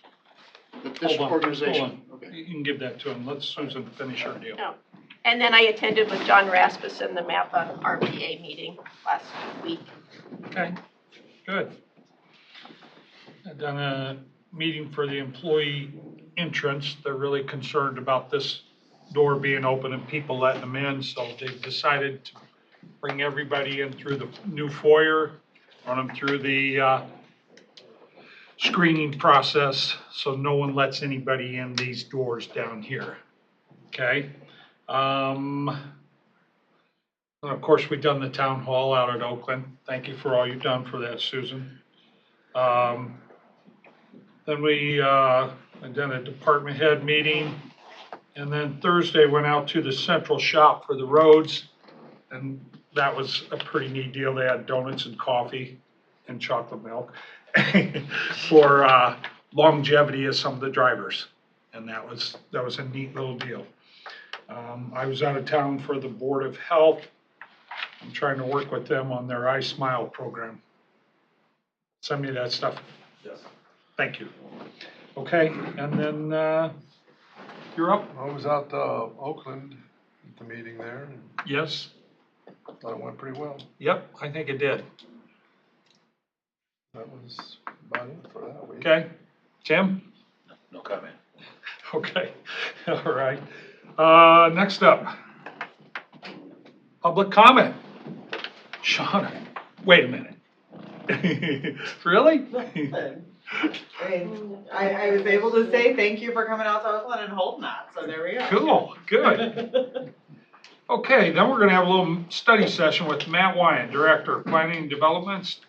that this Hold on, organization. hold on. Okay. You can give that to him. Let Susan finish her deal. No. And then I attended with John Rasmussen, the MAPPA RPA meeting last week. Okay, good. I've done a meeting for the employee entrance. They're really concerned about this door being open and people letting them in, so they've decided to bring everybody in through the new foyer, run them through the screening process, so no one lets anybody in these doors down here, okay? And of course, we've done the town hall out at Oakland. Thank you for all you've done for that, Susan. Then we had done a department head meeting, and then Thursday went out to the central shop for the roads, and that was a pretty neat deal. They had donuts and coffee and chocolate milk for longevity of some of the drivers, and that was a neat little deal. I was out of town for the Board of Health. I'm trying to work with them on their iSmile program. Send me that stuff. Yes. Thank you. Okay, and then you're up. I was out Oakland at the meeting there, and Yes? thought it went pretty well. Yep, I think it did. That was about it for that week. Okay. Tim? No comment. Okay, all right. Next up, public comment. Shauna, wait a minute. Really? I was able to say thank you for coming out to Oakland and holding that, so there we go. Cool, good. Okay, then we're gonna have a little study session with Matt Wyan, Director of Planning and Development.